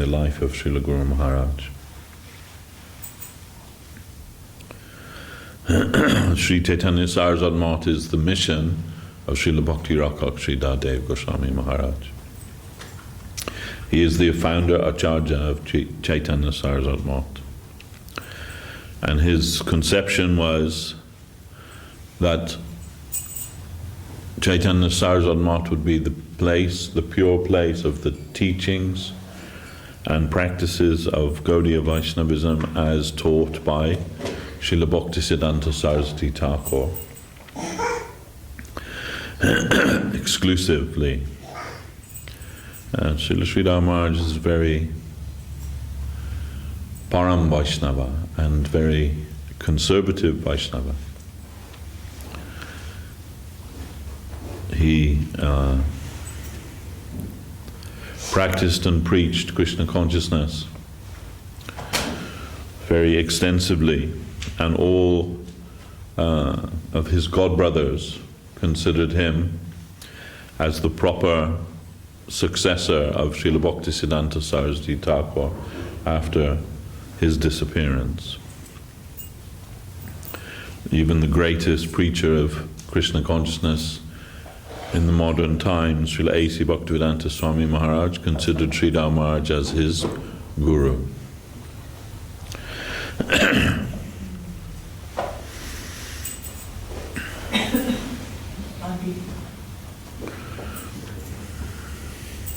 the life of Srila Guru Maharaj. Sri Chaitanya Saraswat Math is the mission of Srila Bhakti Rakshak Sri Dadev Goswami Maharaj. He is the founder Acharya of Chaitanya Saraswat Math. And his conception was that Chaitanya Saraswat Math would be the place, the pure place of the teachings and practices of Gaudiya Vaishnavism as taught by Srila Bhaktisiddhanta Saraswati Thakur exclusively. Srila Sridhar Maharaj is very Param Vaishnava and very conservative Vaishnava. He practiced and preached Krishna consciousness very extensively, and all of his godbrothers considered him as the proper successor of Srila Bhaktisiddhanta Saraswati Thakur after his disappearance. Even the greatest preacher of Krishna consciousness in the modern times, Srila A.C. Bhaktivedanta Swami Maharaj, considered Sridhar Maharaj as his guru.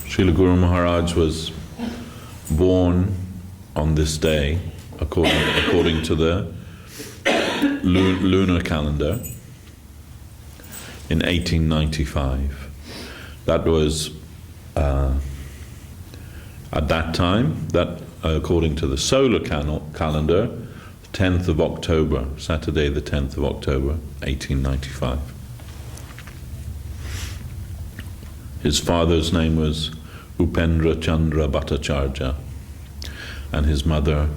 Srila Guru Maharaj was born on this day, according to the lunar calendar, in 1895. That was, at that time, that according to the solar calendar, the 10th of October, Saturday the 10th of October, 1895. His father's name was Upendra Chandra Bhattacharya, and his mother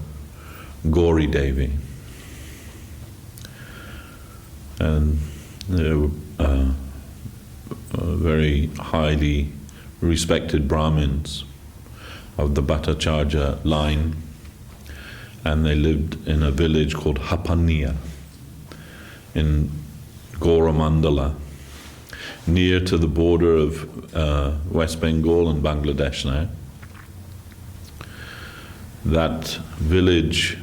Gauri Devi. And they were very highly respected Brahmins of the Bhattacharya line, and they lived in a village called Hapaniya in Goramandala, near to the border of West Bengal and Bangladesh now. That village,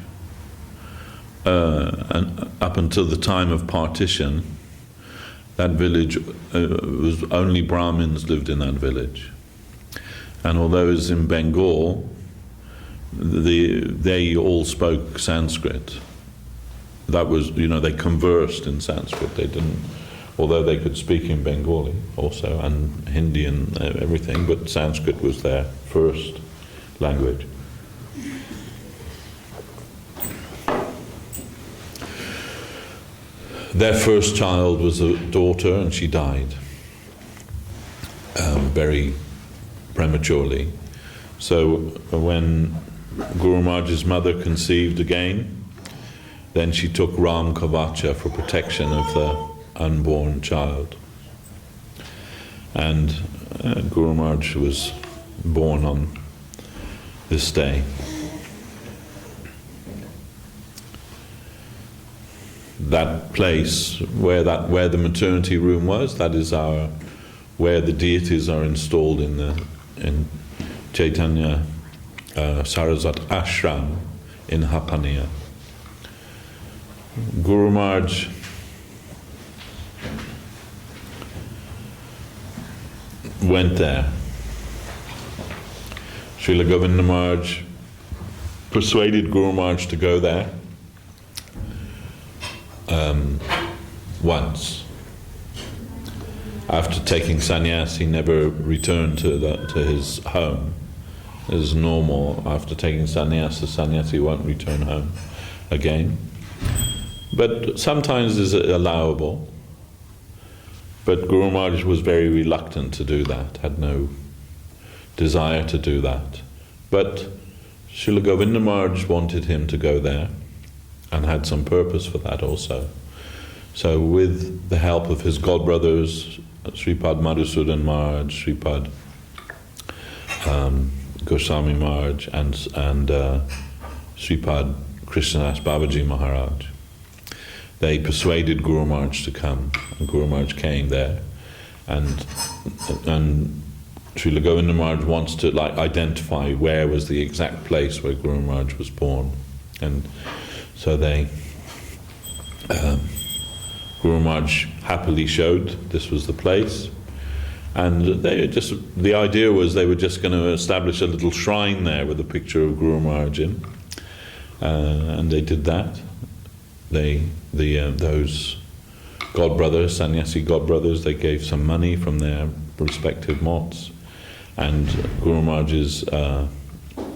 and up until the time of partition, that village was only Brahmins lived in that village. And although it was in Bengal, they all spoke Sanskrit. That was, they conversed in Sanskrit. They didn't, although they could speak in Bengali also, and Hindi and everything, but Sanskrit was their first language. Their first child was a daughter, and she died very prematurely. So when Guru Maharaj's mother conceived again, then she took Ram Kavacha for protection of the unborn child. And Guru Maharaj was born on this day. That place where the maternity room was, that is where the deities are installed in Chaitanya Saraswat Ashram in Hapaniya. Guru Maharaj went there. Srila Govinda Maharaj persuaded Guru Maharaj to go there once. After taking sannyas, he never returned to his home. It is normal. After taking sannyas, the sannyasi won't return home again. But sometimes it's allowable. But Guru Maharaj was very reluctant to do that, had no desire to do that. But Srila Govinda Maharaj wanted him to go there, and had some purpose for that also. So with the help of his godbrothers, Sripad Madhusudan Maharaj, Sripad Goswami Maharaj and Sripad Krishnadas Babaji Maharaj. They persuaded Guru Maharaj to come, and Guru Maharaj came there, and Srila Govinda Maharaj wants to identify where was the exact place where Guru Maharaj was born, and so Guru Maharaj happily showed this was the place, and the idea was they were just going to establish a little shrine there with a picture of Guru Maharaj in, and they did that. Those godbrothers, sannyasi godbrothers, they gave some money from their respective motts, and Guru Maharaj's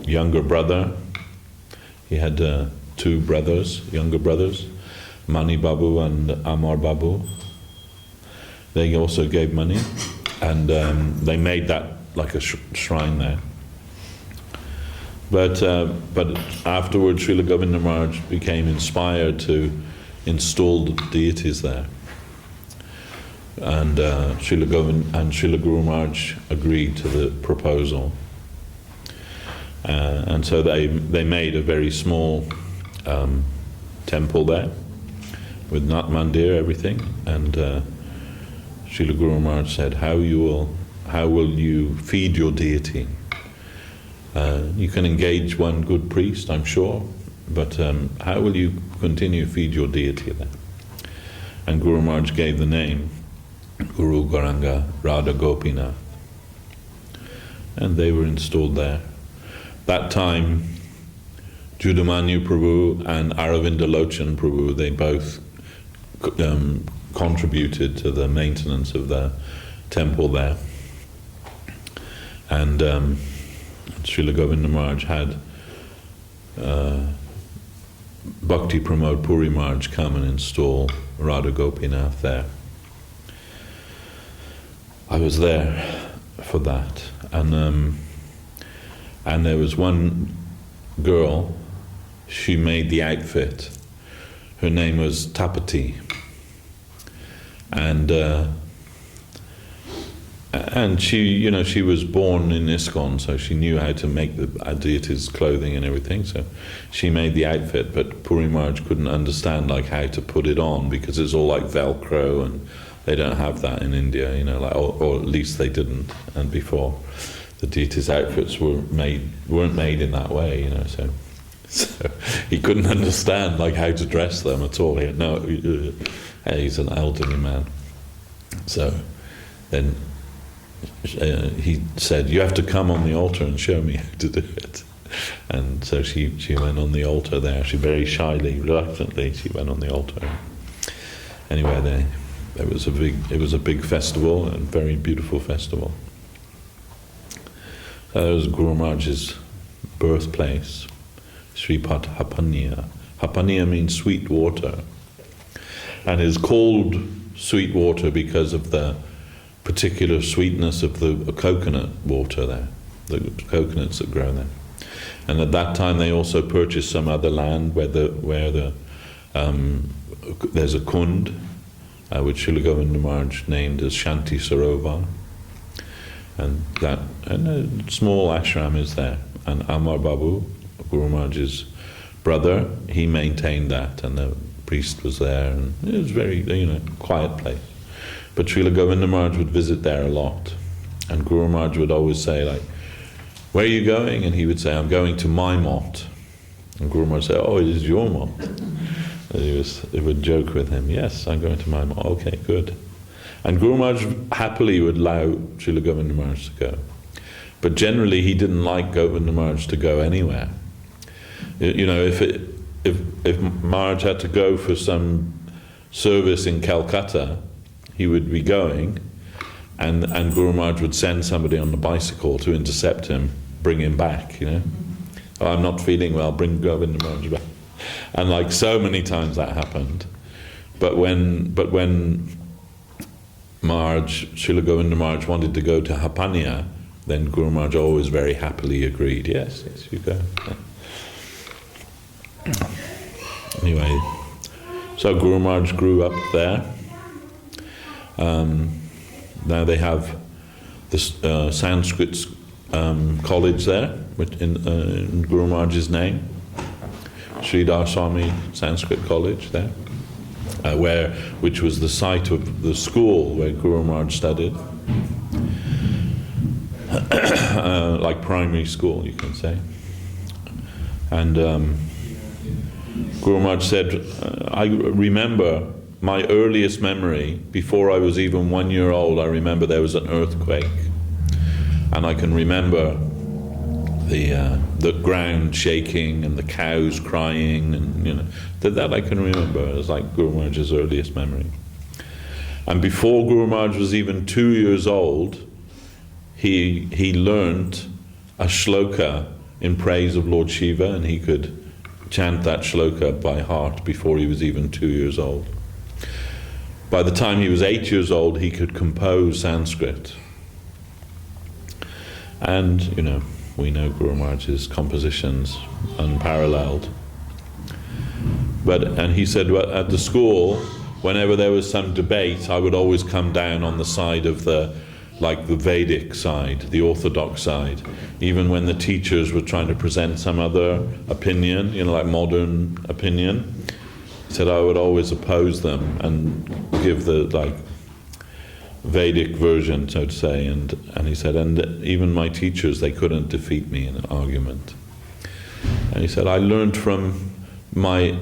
younger brother, he had two younger brothers, Mani Babu and Amar Babu. They also gave money, and they made that like a shrine there. But afterwards, Srila Govinda Maharaj became inspired to install the deities there, and Srila Guru Maharaj agreed to the proposal, and so they made a very small temple there with Nat Mandir, everything, and Srila Guru Maharaj said, how will you feed your deity? You can engage one good priest, I'm sure, but how will you continue to feed your deity there? And Guru Maharaj gave the name Guru Gauranga Radha Gopinath, and they were installed there. That time, Judamanyu Prabhu and Aravinda Lochan Prabhu, they both contributed to the maintenance of the temple there. And Srila Govinda Maharaj had Bhakti Pramod Puri Maharaj come and install Radha Gopinath there. I was there for that, and there was one girl, she made the outfit. Her name was Tapati, and she was born in ISKCON, so she knew how to make the deity's clothing and everything. So she made the outfit, but Puri Maharaj couldn't understand how to put it on, because it's all like Velcro, and they don't have that in India, or at least they didn't. And before, the deity's outfits weren't made in that way, so he couldn't understand how to dress them at all. He's an elderly man. So then he said, you have to come on the altar and show me how to do it. And so she went on the altar there. She very shyly, reluctantly, she went on the altar. Anyway, it was a big festival, a very beautiful festival. That was Guru Maharaj's birthplace, Sripad Hapaniya. Hapaniya means sweet water, and is called sweet water because of the particular sweetness of the coconut water there, the coconuts that grow there. And at that time they also purchased some other land where there's a kund, which Srila Govinda Maharaj named as Shanti Sarovar, and a small ashram is there. And Amar Babu, Guru Maharaj's brother, he maintained that, and the priest was there, and it was very quiet place. But Srila Govinda Maharaj would visit there a lot, and Guru Maharaj would always say, where are you going? And he would say, I'm going to my mott. And Guru Maharaj would say, oh, it is your mott. And he would joke with him, yes, I'm going to my mott. Okay, good. And Guru Maharaj happily would allow Srila Govinda Maharaj to go. But generally he didn't like Govinda Maharaj to go anywhere. If Maharaj had to go for some service in Calcutta, he would be going, and Guru Maharaj would send somebody on the bicycle to intercept him, bring him back, Oh, I'm not feeling well, bring Govinda Maharaj back. And so many times that happened. But when Srila Govinda Maharaj wanted to go to Hapaniya, then Guru Maharaj always very happily agreed, yes, you go. Anyway, so Guru Maharaj grew up there. Now they have the Sanskrit college there, in Guru Maharaj's name, Sridhar Swami Sanskrit College there, which was the site of the school where Guru Maharaj studied, like primary school, you can say. And Guru Maharaj said, I remember my earliest memory, before I was even 1 year old, I remember there was an earthquake. And I can remember the ground shaking and the cows crying, and that I can remember as like Guru Maharaj's earliest memory. And before Guru Maharaj was even 2 years old, he learnt a shloka in praise of Lord Shiva, and he could chant that shloka by heart before he was even 2 years old. By the time he was 8 years old, he could compose Sanskrit. And, we know Guru Maharaj's compositions unparalleled. And he said, well, at the school, whenever there was some debate, I would always come down on the side of the Vedic side, the orthodox side. Even when the teachers were trying to present some other opinion, like modern opinion, he said I would always oppose them and give the Vedic version, so to say. And he said, and even my teachers, they couldn't defeat me in an argument. And he said, I learned from my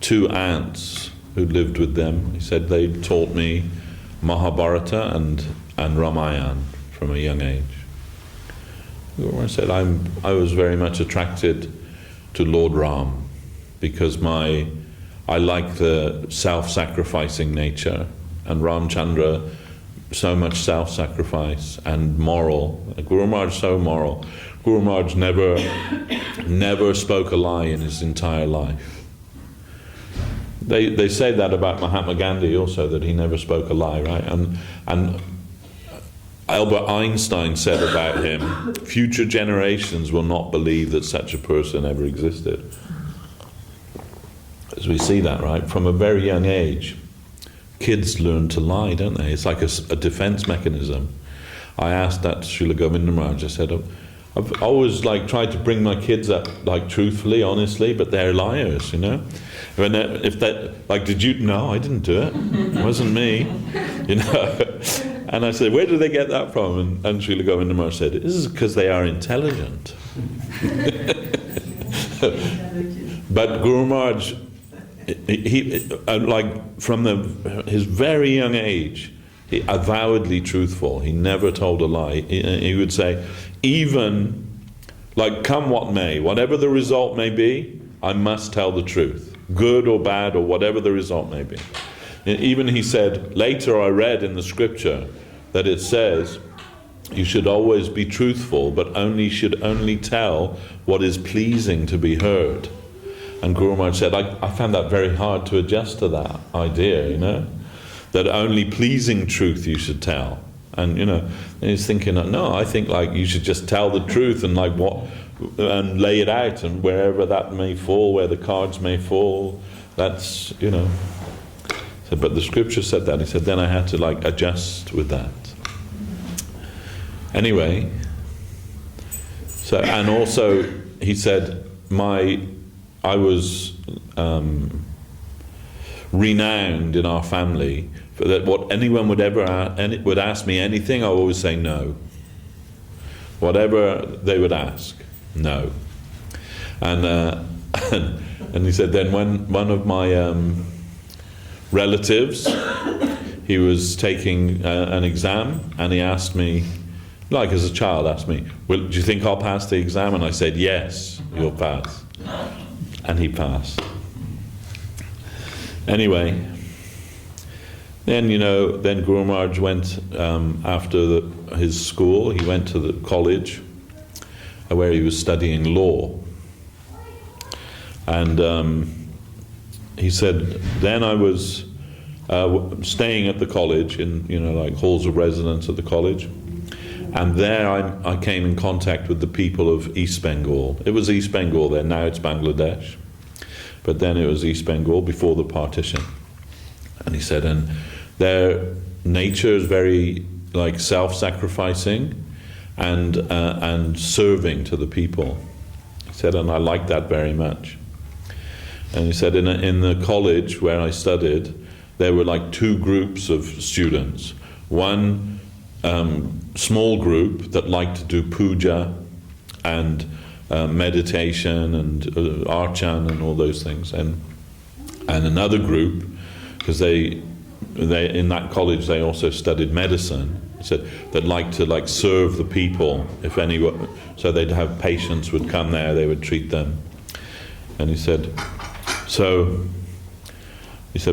two aunts who lived with them. He said they taught me Mahabharata and Ramayana from a young age. I said I was very much attracted to Lord Ram because I like the self-sacrificing nature, and Ramchandra, so much self-sacrifice and moral. Guru Maharaj so moral. Guru Maharaj never spoke a lie in his entire life. They say that about Mahatma Gandhi also, that he never spoke a lie, right? And Albert Einstein said about him, future generations will not believe that such a person ever existed. As we see that, right? From a very young age, kids learn to lie, don't they? It's like a defense mechanism. I asked that to Srila Govinda Maharaj. I said, I've always tried to bring my kids up truthfully, honestly, but they're liars, When if that did you? No, I didn't do it. It wasn't me, And I said, where did they get that from? And Srila Govinda Maharaj said, this is because they are intelligent. But Guru Maharaj, he from his very young age, he avowedly truthful. He never told a lie. He would say, even come what may, whatever the result may be, I must tell the truth, good or bad or whatever the result may be. And even he said, later I read in the scripture that it says you should always be truthful, but should only tell what is pleasing to be heard. And Guru Maharaj said, I found that very hard to adjust to that idea, that only pleasing truth you should tell. And and he's thinking, no, I think you should just tell the truth and and lay it out, and wherever that may fall, where the cards may fall, that's So, but the scripture said that. He said, then I had to adjust with that. Anyway, so, and also he said, I was renowned in our family for that. What anyone would would ask me anything, I would always say no. Whatever they would ask, no. And and he said, then when one of my relatives, he was taking an exam, and he asked me, as a child, asked me, well, do you think I'll pass the exam? And I said, yes, you'll pass. And he passed. Anyway, then then Guru Maharaj went after his school. He went to the college where he was studying law, and he said, then I was staying at the college in halls of residence at the college, and there I came in contact with the people of East Bengal. It was East Bengal then, now it's Bangladesh, but then it was East Bengal before the partition. And he said, and their nature is very self-sacrificing, and serving to the people. He said, and I liked that very much. And he said, in the college where I studied, there were like two groups of students. One small group that liked to do puja and meditation and archan and all those things, and another group, because they in that college they also studied medicine, said that liked to serve the people, if anyone, so they'd have patients would come there, they would treat them. And he said,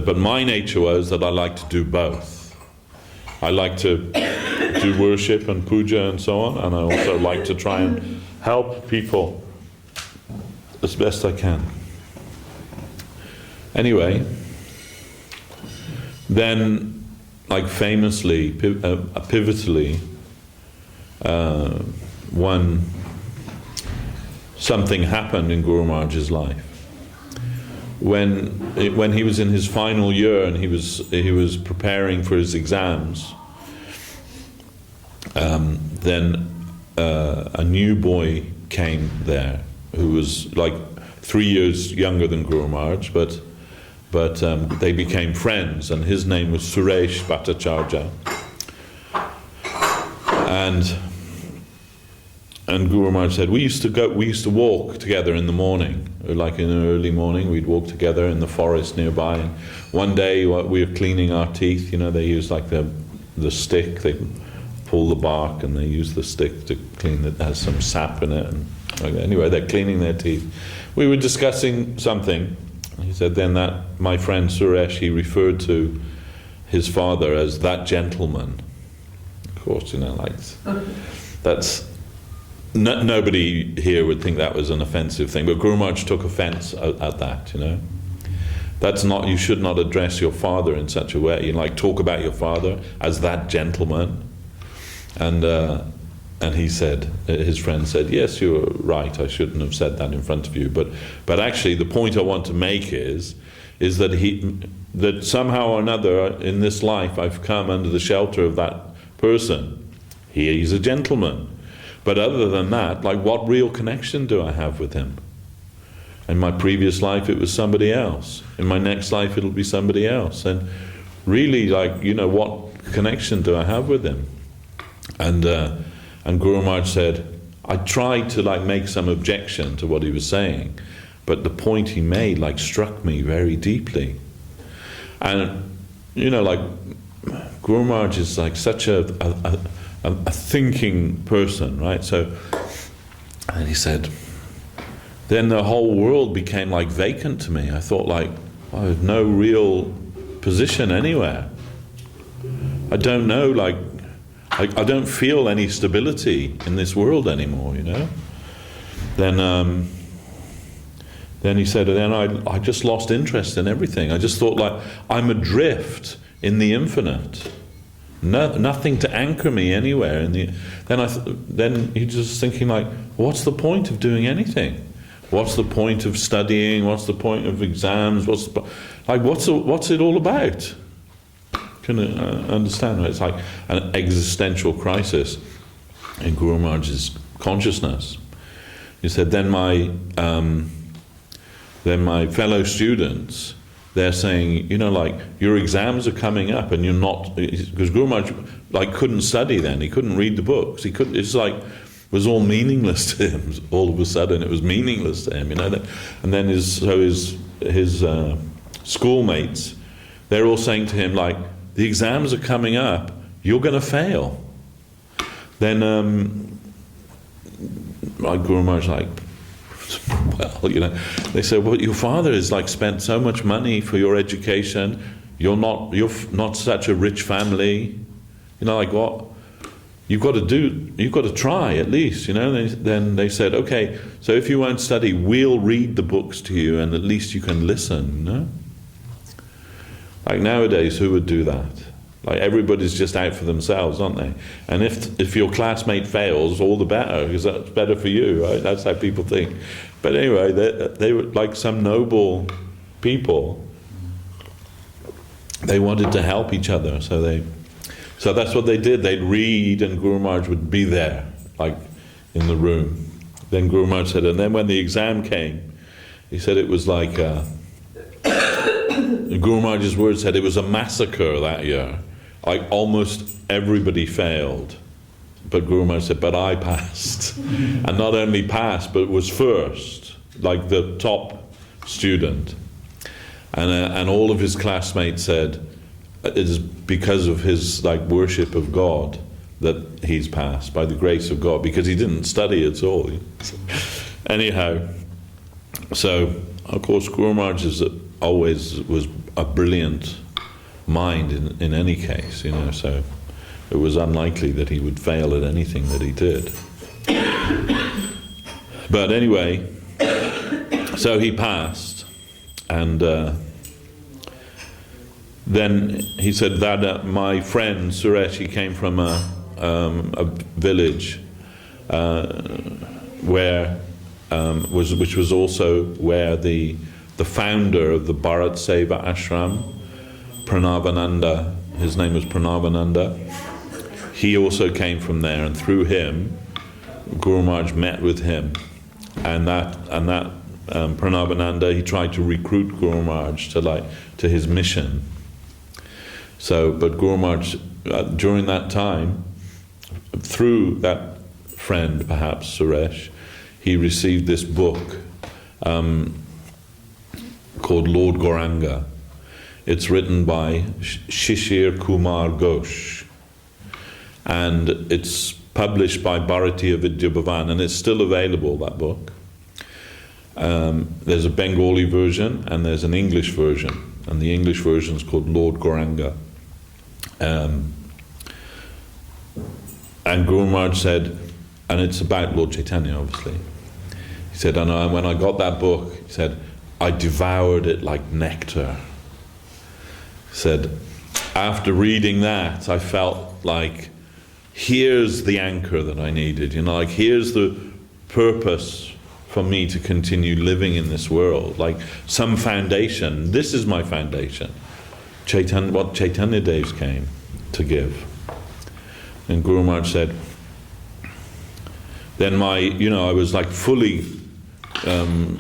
but my nature was that I like to do both. I like to do worship and puja and so on, and I also like to try and help people as best I can. Anyway, then, famously, pivotally, something happened in Guru Maharaj's life. When he was in his final year and he was preparing for his exams, then a new boy came there who was 3 years younger than Guru Maharaj, but they became friends, and his name was Suresh Bhattacharya. And Guru Maharaj said, we used to walk together in the morning, like in the early morning, we'd walk together in the forest nearby. And one day we were cleaning our teeth, they use the stick, they pull the bark and they use the stick to clean it, has some sap in it. And anyway, they're cleaning their teeth. We were discussing something. He said then that my friend Suresh, he referred to his father as that gentleman. Of course, that's... nobody here would think that was an offensive thing, but Guru Maharaj took offense at that, That's not, you should not address your father in such a way. Talk about your father as that gentleman. And he said, his friend said, yes, you're right, I shouldn't have said that in front of you. But actually the point I want to make is that somehow or another in this life I've come under the shelter of that person. He's a gentleman. But other than that, what real connection do I have with him? In my previous life it was somebody else. In my next life it'll be somebody else. And really, what connection do I have with him? And Guru Maharaj said, I tried to make some objection to what he was saying, but the point he made struck me very deeply. And Guru Maharaj is such a thinking person, right? So, and he said, then the whole world became vacant to me. I thought I have no real position anywhere. I don't know, I don't feel any stability in this world anymore, Then he said, then I just lost interest in everything. I just thought I'm adrift in the infinite. Nothing to anchor me anywhere. Then he's just thinking what's the point of doing anything? What's the point of studying? What's the point of exams? What's it all about? Can you understand? It's like an existential crisis in Guru Maharaj's consciousness. He said, then my fellow students, they're saying, your exams are coming up and you're not, because Guru Maharaj couldn't study then, he couldn't read the books, he couldn't, it was all meaningless to him. All of a sudden it was meaningless to him, and then his schoolmates, they're all saying to him the exams are coming up, you're going to fail. Then Guru Maharaj they said, well, your father has spent so much money for your education. You're not such a rich family. What? You've got to try at least, Then they said, okay, so if you won't study, we'll read the books to you and at least you can listen, Nowadays, who would do that? Everybody's just out for themselves, aren't they? And if your classmate fails, all the better, because that's better for you, right? That's how people think. But anyway, they were some noble people. They wanted to help each other, so that's what they did. They'd read, and Guru Maharaj would be there, like in the room. Then Guru Maharaj said, and then when the exam came, he said it was like, Guru Maharaj's words said it was a massacre that year. Like almost everybody failed. But Guru Maharaj said, but I passed. And not only passed, but was first, like the top student. And all of his classmates said, it is because of his like worship of God that he's passed, by the grace of God, because he didn't study at all. Anyhow, so of course Guru Maharaj always was a brilliant mind in any case, so it was unlikely that he would fail at anything that he did. But anyway, so he passed, and then he said that my friend Suresh, he came from a village which was also where the founder of the Bharat Seva Ashram, Pranavananda, his name was Pranavananda, he also came from there, and through him Guru Maharaj met with him, and that Pranavananda, he tried to recruit Guru Maharaj to his mission. So, but Guru Maharaj, during that time, through that friend, perhaps Suresh, he received this book called Lord Gauranga. It's written by Shishir Kumar Ghosh, and it's published by Bharatiya Vidya Bhavan, and it's still available, that book. There's a Bengali version and there's an English version, and the English version is called Lord Gauranga. And Guru Maharaj said, and it's about Lord Chaitanya, obviously. He said, and when I got that book, he said, I devoured it like nectar. He said, after reading that, I felt like, here's the anchor that I needed, like here's the purpose for me to continue living in this world, like some foundation. This is my foundation. What Chaitanya Dev came to give. And Guru Maharaj said, then I was like fully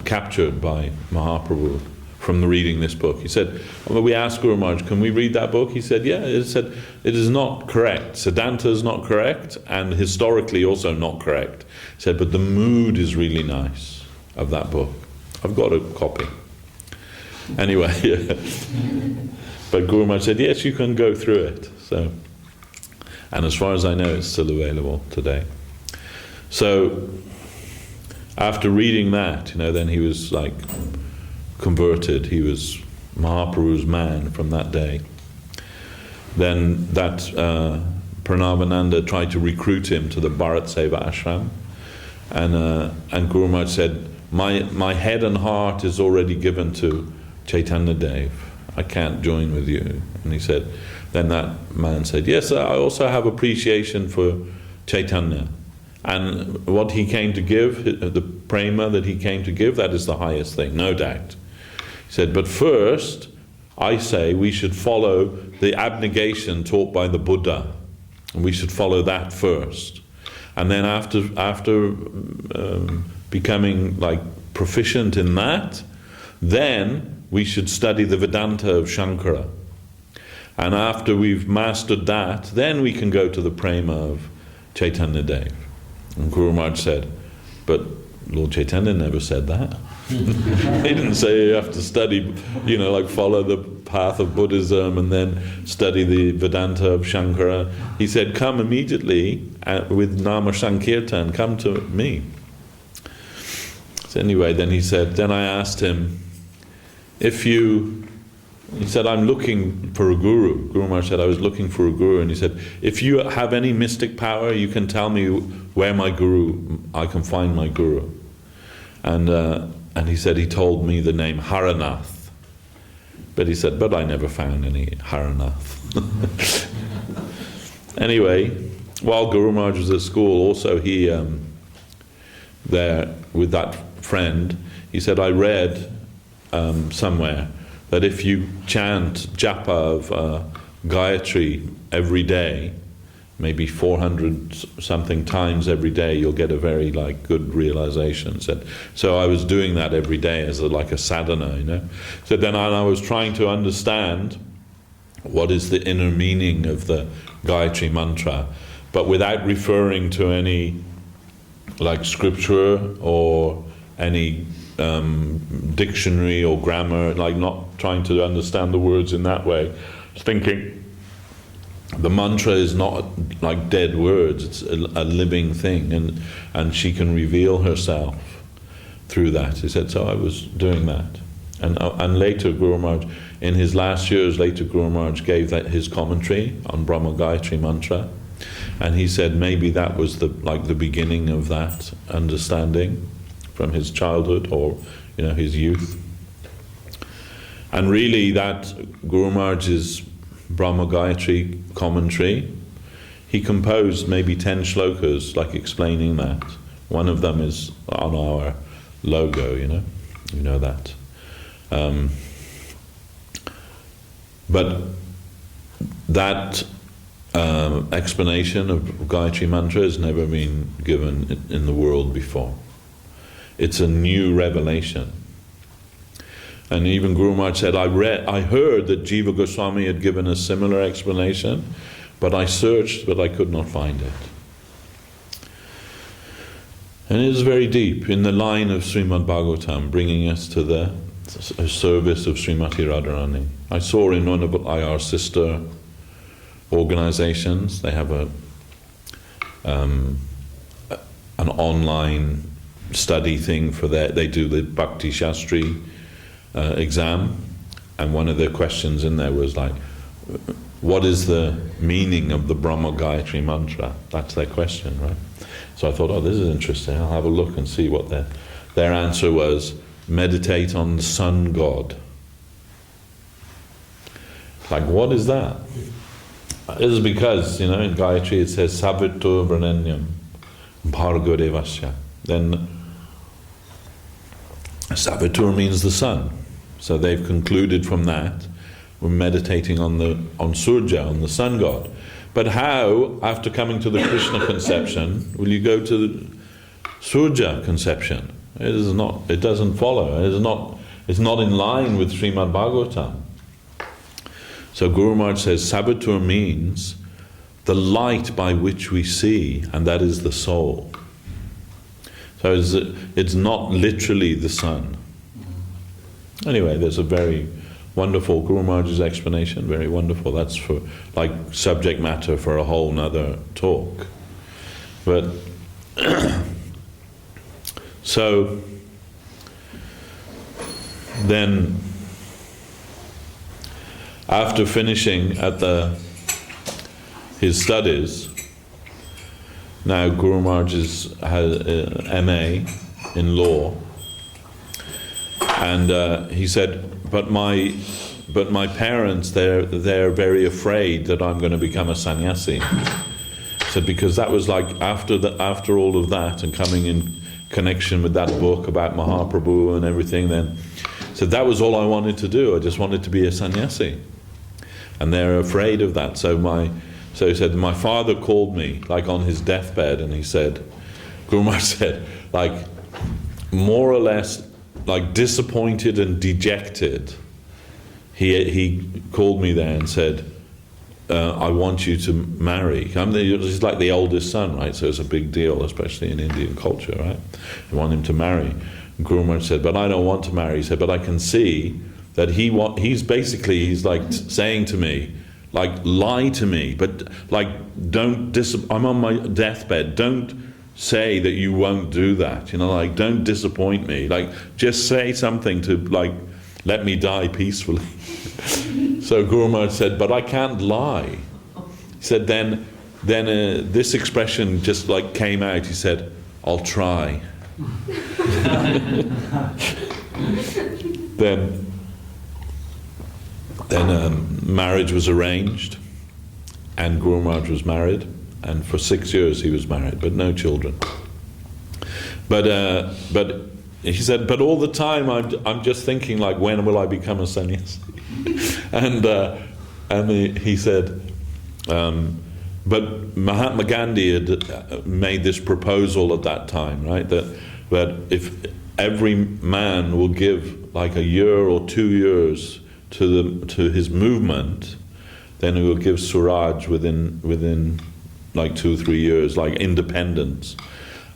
captured by Mahaprabhu from reading this book. He said, we asked Guru Maharaj, can we read that book? He said, yeah. It said, it is not correct. Siddhanta is not correct, and historically also not correct. He said, but the mood is really nice of that book. I've got a copy. Anyway, but Guru Maharaj said, yes, you can go through it. So, and as far as I know, it's still available today. So, after reading that, then he was like converted. He was Mahaprabhu's man from that day. Then that Pranavananda tried to recruit him to the Bharat Seva Ashram, and Guru Maharaj said, my head and heart is already given to Chaitanya Dev. I can't join with you. And he said, then that man said, yes, I also have appreciation for Chaitanya. And what he came to give, the prema that he came to give, that is the highest thing, no doubt. He said, but first, I say we should follow the abnegation taught by the Buddha. And we should follow that first. And then after becoming like proficient in that, then we should study the Vedanta of Shankara. And after we've mastered that, then we can go to the prema of Chaitanya Dev. And Guru Maharaj said, but Lord Chaitanya never said that. He didn't say you have to study, like follow the path of Buddhism and then study the Vedanta of Shankara. He said, come immediately with Nama Sankirtan, come to me. So anyway, then he said, then I asked him, he said, I'm looking for a guru. Guru Maharaj said, I was looking for a guru. And he said, if you have any mystic power, you can tell me where I can find my guru. And he said, he told me the name Haranath. But he said, but I never found any Haranath. Anyway, while Guru Maharaj was at school, also he, there with that friend, he said, I read somewhere that if you chant japa of Gayatri every day, maybe 400 something times every day, you'll get a very good realization. So I was doing that every day as like a sadhana, So then I was trying to understand what is the inner meaning of the Gayatri mantra, but without referring to any scripture or any dictionary or grammar, not trying to understand the words in that way. Thinking the mantra is not like dead words, it's a living thing, and she can reveal herself through that. He said, so I was doing that. And later Guru Maharaj, in his last years, Guru Maharaj gave that his commentary on Brahma Gayatri mantra, and he said maybe that was the beginning of that understanding from his childhood or his youth. And really that Guru Maharaj's Brahma Gayatri commentary, he composed maybe 10 shlokas explaining that. One of them is on our logo, you know that. But that explanation of Gayatri mantra has never been given in the world before. It's a new revelation. And even Guru Maharaj said, I heard that Jiva Goswami had given a similar explanation, but I searched, but I could not find it. And it is very deep in the line of Srimad Bhagavatam, bringing us to the service of Srimati Radharani. I saw in one of our sister organizations, they have an online study thing for they do the Bhakti Shastri exam, and one of the questions in there was what is the meaning of the Brahma Gayatri mantra? That's their question, right? So I thought, this is interesting, I'll have a look and see what their answer was. Meditate on the sun god. What is that? This is because, in Gayatri it says Savitur Vrenanyam Bhargo Devasya. Then Savitur means the sun. So they've concluded from that we're meditating on Surja, on the sun god. But how, after coming to the Krishna conception, will you go to the Surja conception? It doesn't follow. It's not in line with Srimad Bhagavatam. So Guru Maharaj says Savitur means the light by which we see, and that is the soul. So it's not literally the sun. Anyway, there's a very wonderful Guru Maharaj's explanation, very wonderful. That's for subject matter for a whole nother talk. But so then after finishing at his studies, now Guru Maharaj has MA in law, and he said, but my parents, they're very afraid that I'm going to become a sannyasi. So because that was after all of that and coming in connection with that book about Mahaprabhu and everything, then so that was all I wanted to do. I just wanted to be a sannyasi, and they're afraid of that. So he said, my father called me on his deathbed, and he said, Guru Maharaj said, more or less disappointed and dejected, he called me there and said, I want you to marry. He's like the oldest son, right? So it's a big deal, especially in Indian culture, right? You want him to marry. And Guru Maharaj said, but I don't want to marry. He said, but I can see that he's saying to me, lie to me, but don't I'm on my deathbed, don't say that you won't do that, don't disappoint me, just say something to let me die peacefully. So Guru Maharaj said, but I can't lie. He said, then this expression just came out. He said, I'll try. Then marriage was arranged, and Guru Maharaj was married, and for 6 years he was married, but no children. But he said, but all the time I'm just thinking, when will I become a sannyasi? And he said, but Mahatma Gandhi had made this proposal at that time, right? That if every man will give like a year or 2 years to his movement, then he will give Swaraj within like 2 or 3 years, like independence.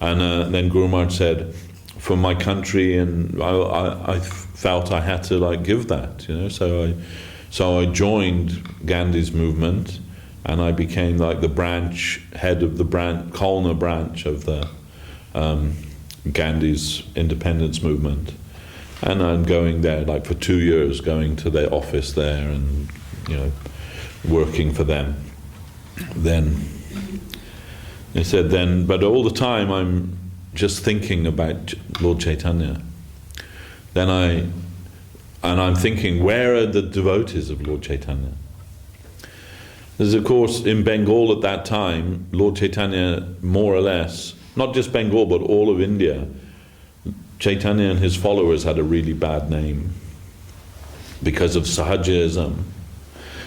And then Guru Maharaj said, for my country, and I felt I had to like give that, So I joined Gandhi's movement, and I became like the head of the Kalna branch of the Gandhi's independence movement. And I'm going there like for 2 years, going to their office there and, working for them. Then they said but all the time I'm just thinking about Lord Chaitanya. I'm thinking, where are the devotees of Lord Chaitanya? There's, of course, in Bengal at that time, Lord Chaitanya, more or less, not just Bengal, but all of India, Chaitanya and his followers had a really bad name because of Sahajism.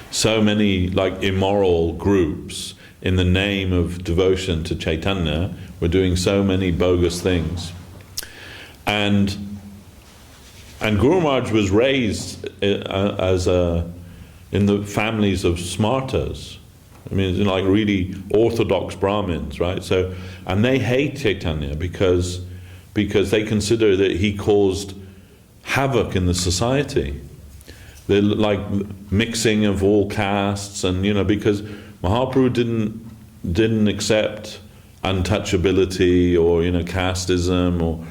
So many like immoral groups in the name of devotion to Chaitanya were doing so many bogus things. And Guru Maharaj was raised in the families of smartas. I mean, like really orthodox Brahmins, right? So, and they hate Chaitanya because they consider that he caused havoc in the society. They're like mixing of all castes, and because Mahaprabhu didn't accept untouchability or casteism or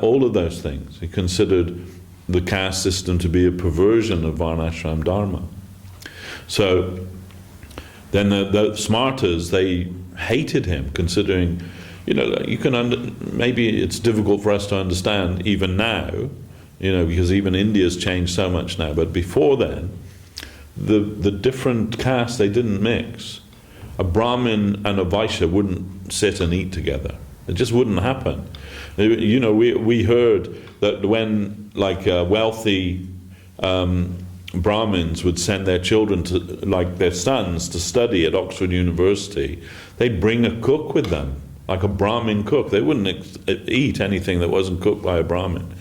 all of those things. He considered the caste system to be a perversion of Varnashram Dharma. So then the smartas, they hated him, considering, maybe it's difficult for us to understand even now, because even India's changed so much now, but before then, the different castes, they didn't mix. A Brahmin and a Vaishya wouldn't sit and eat together. It just wouldn't happen. We heard that when wealthy Brahmins would send their children to, their sons, to study at Oxford University, they'd bring a cook with them, like a Brahmin cook. They wouldn't eat anything that wasn't cooked by a Brahmin.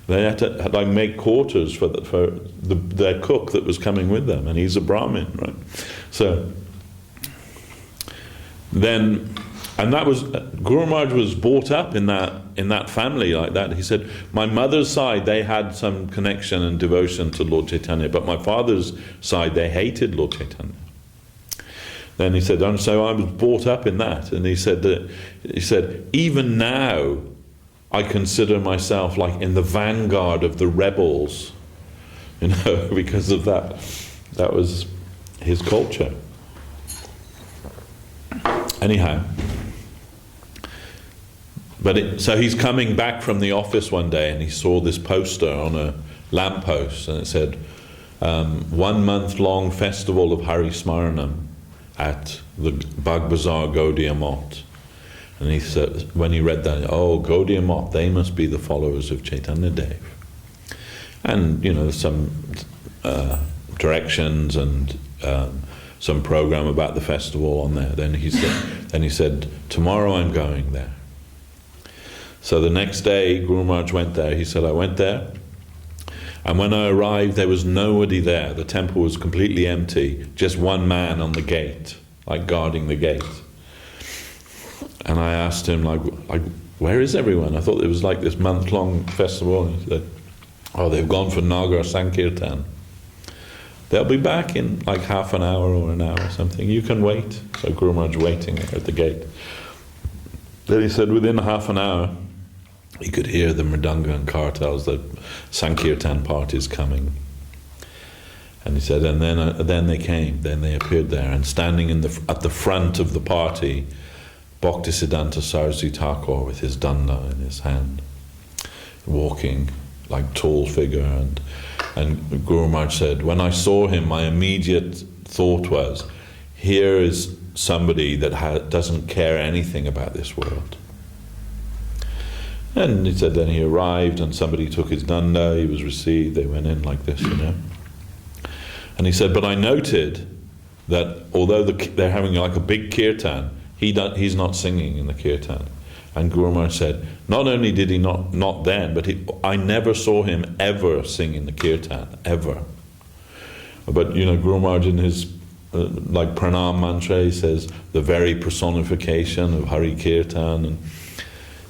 They had to make quarters for their cook that was coming with them, and he's a Brahmin, right? So then, and that was Guru Maharaj was brought up in that family like that. He said, my mother's side, they had some connection and devotion to Lord Chaitanya, but my father's side, they hated Lord Chaitanya. Then he said, so I was brought up in that. And he said, even now, I consider myself like in the vanguard of the rebels, because of that. That was his culture. Anyhow, so he's coming back from the office one day, and he saw this poster on a lamppost, and it said, 1 month long festival of Hari Smaranam at the Bagh Bazaar Gaudiya Math. And he said, when he read that, Gaudiya Math, they must be the followers of Chaitanya Dev. And, some directions and some program about the festival on there. Then he said, tomorrow I'm going there. So the next day, Guru Maharaj went there. He said, I went there, and when I arrived, there was nobody there. The temple was completely empty, just one man on the gate, guarding the gate. And I asked him, where is everyone? I thought it was this month-long festival. And he said, they've gone for Nagar Sankirtan. They'll be back in half an hour or an hour or something. You can wait. So Guru Maharaj waiting at the gate. Then he said, within half an hour, he could hear the mridanga and kartals, the Sankirtan parties coming. And he said, and then they came. Then they appeared there, and standing at the front of the party, Bhaktisiddhanta Saraswati Thakur with his danda in his hand, walking tall figure. And Guru Maharaj said, when I saw him, my immediate thought was, here is somebody that doesn't care anything about this world. And he said, then he arrived, and somebody took his danda, he was received, they went in like this, And he said, but I noted that although they're having like a big kirtan, he's not singing in the kirtan. And Guru Maharaj said, not only did he not then, but I never saw him ever sing in the kirtan, ever. But Guru Maharaj in his like pranam mantra, he says the very personification of Hari Kirtan, and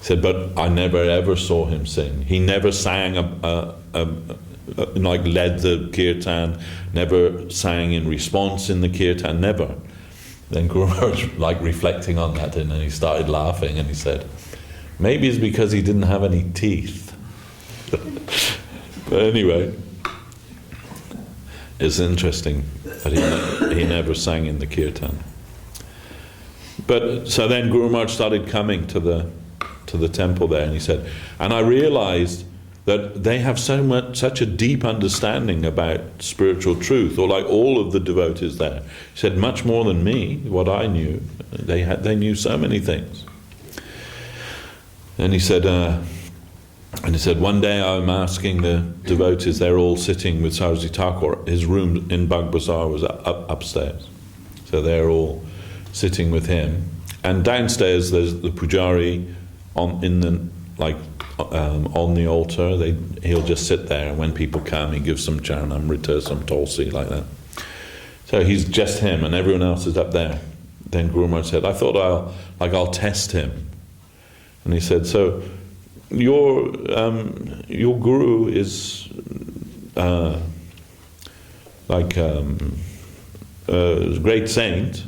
said, but I never ever saw him sing. He never sang like led the kirtan, never sang in response in the kirtan, never. Then Guru Maharaj, like reflecting on that, and then he started laughing, and he said, maybe it's because he didn't have any teeth. But anyway, it's interesting that he never sang in the kirtan. But so then Guru Maharaj started coming to the temple there, and he said, and I realized that they have such a deep understanding about spiritual truth, or like all of the devotees there. He said, much more than me, what I knew. They knew so many things. And he said, one day I'm asking the devotees, they're all sitting with Sarojini Thakur. His room in Bagh Bazaar was upstairs, so they're all sitting with him. And downstairs there's the pujari on the altar. He'll just sit there, and when people come, he gives some charanamrita, some tulsi, like that. So he's just him, and everyone else is up there. Then Guru Maharaj said, I thought I'll test him. And he said, so your guru is a great saint,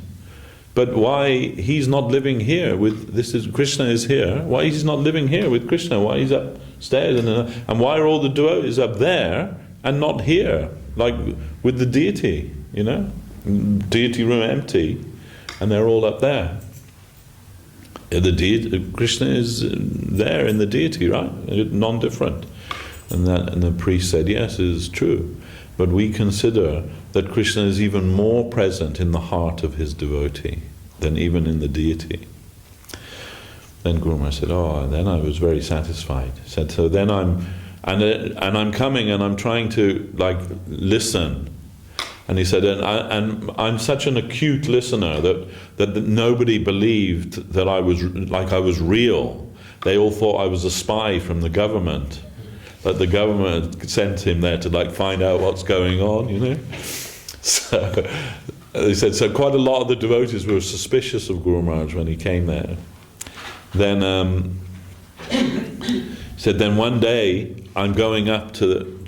but why he's not living here with Krishna is here? Why he's not living here with Krishna? Why he's upstairs and why are all the devotees up there and not here, like with the deity? Deity room empty, and they're all up there. The deity, Krishna is there in the deity, right? Non-different. And the priest said, yes, it is true. But we consider that Krishna is even more present in the heart of his devotee than even in the deity. Then Guru Maharaj said, then I was very satisfied. He said, so then I'm coming and I'm trying to listen. And he said, and I'm such an acute listener that nobody believed that I was real. They all thought I was a spy from the government. That the government sent him there to find out what's going on, So they said, so quite a lot of the devotees were suspicious of Guru Maharaj when he came there. Then he said, then one day I'm going up to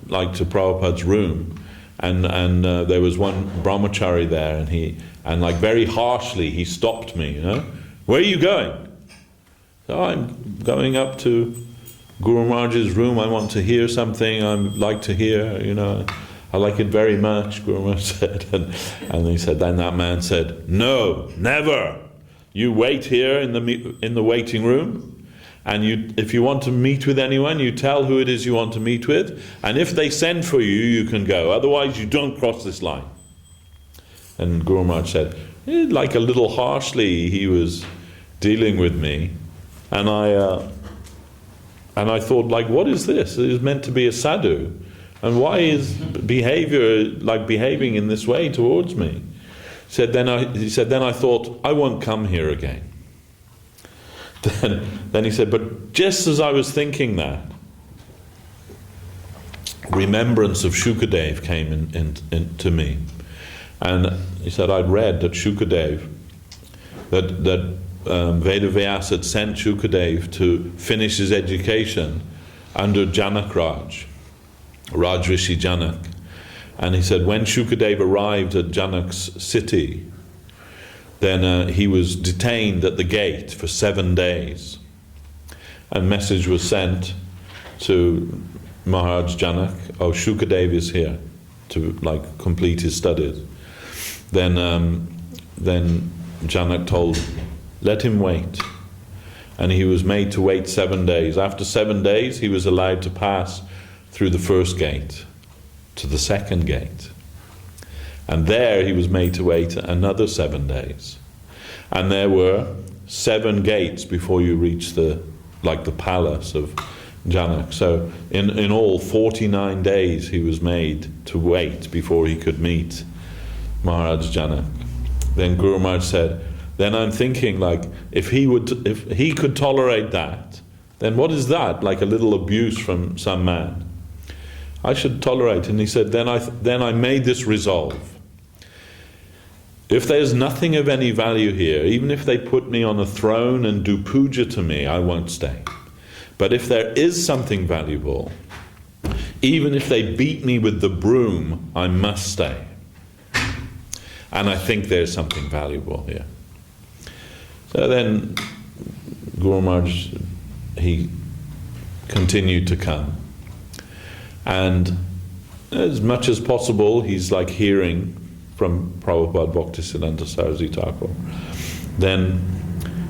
Prabhupada's room, and there was one brahmachari there, and very harshly he stopped me. Where are you going? So I'm going up to Guru Maharaj's room. I want to hear something. I like to hear. I like it very much. Guru Maharaj said, and he said. Then that man said, "No, never. You wait here in the waiting room, and if you want to meet with anyone, you tell who it is you want to meet with, and if they send for you, you can go. Otherwise, you don't cross this line." And Guru Maharaj said, like a little harshly, he was dealing with me, and I thought, what is this? It is meant to be a sadhu, and why is behaving in this way towards me? He said, then I thought, I won't come here again. Then he said, but just as I was thinking that, remembrance of Shukadev came to me. And he said, I'd read that Shukadev, that Vedavyas had sent Shukadev to finish his education under Janak Raj Rishi Janak. And he said, when Shukadev arrived at Janak's city, then he was detained at the gate for 7 days. And message was sent to Maharaj Janak, Shukadev is here to complete his studies. Then Janak told, let him wait. And he was made to wait 7 days. After 7 days, he was allowed to pass through the first gate to the second gate. And there he was made to wait another 7 days. And there were 7 gates before you reach the palace of Janak. So in all 49 days he was made to wait before he could meet Maharaj Janak. Then Guru Maharaj said, then I'm thinking, like, if he could tolerate that, then what is that? Like a little abuse from some man. I should tolerate. And he said, then I made this resolve. If there's nothing of any value here, even if they put me on a throne and do puja to me, I won't stay. But if there is something valuable, even if they beat me with the broom, I must stay. And I think there's something valuable here. So then Guru Maharaj, he continued to come. And as much as possible, he's like hearing from Prabhupada Bhaktisiddhanta Saraswati Thakur. Then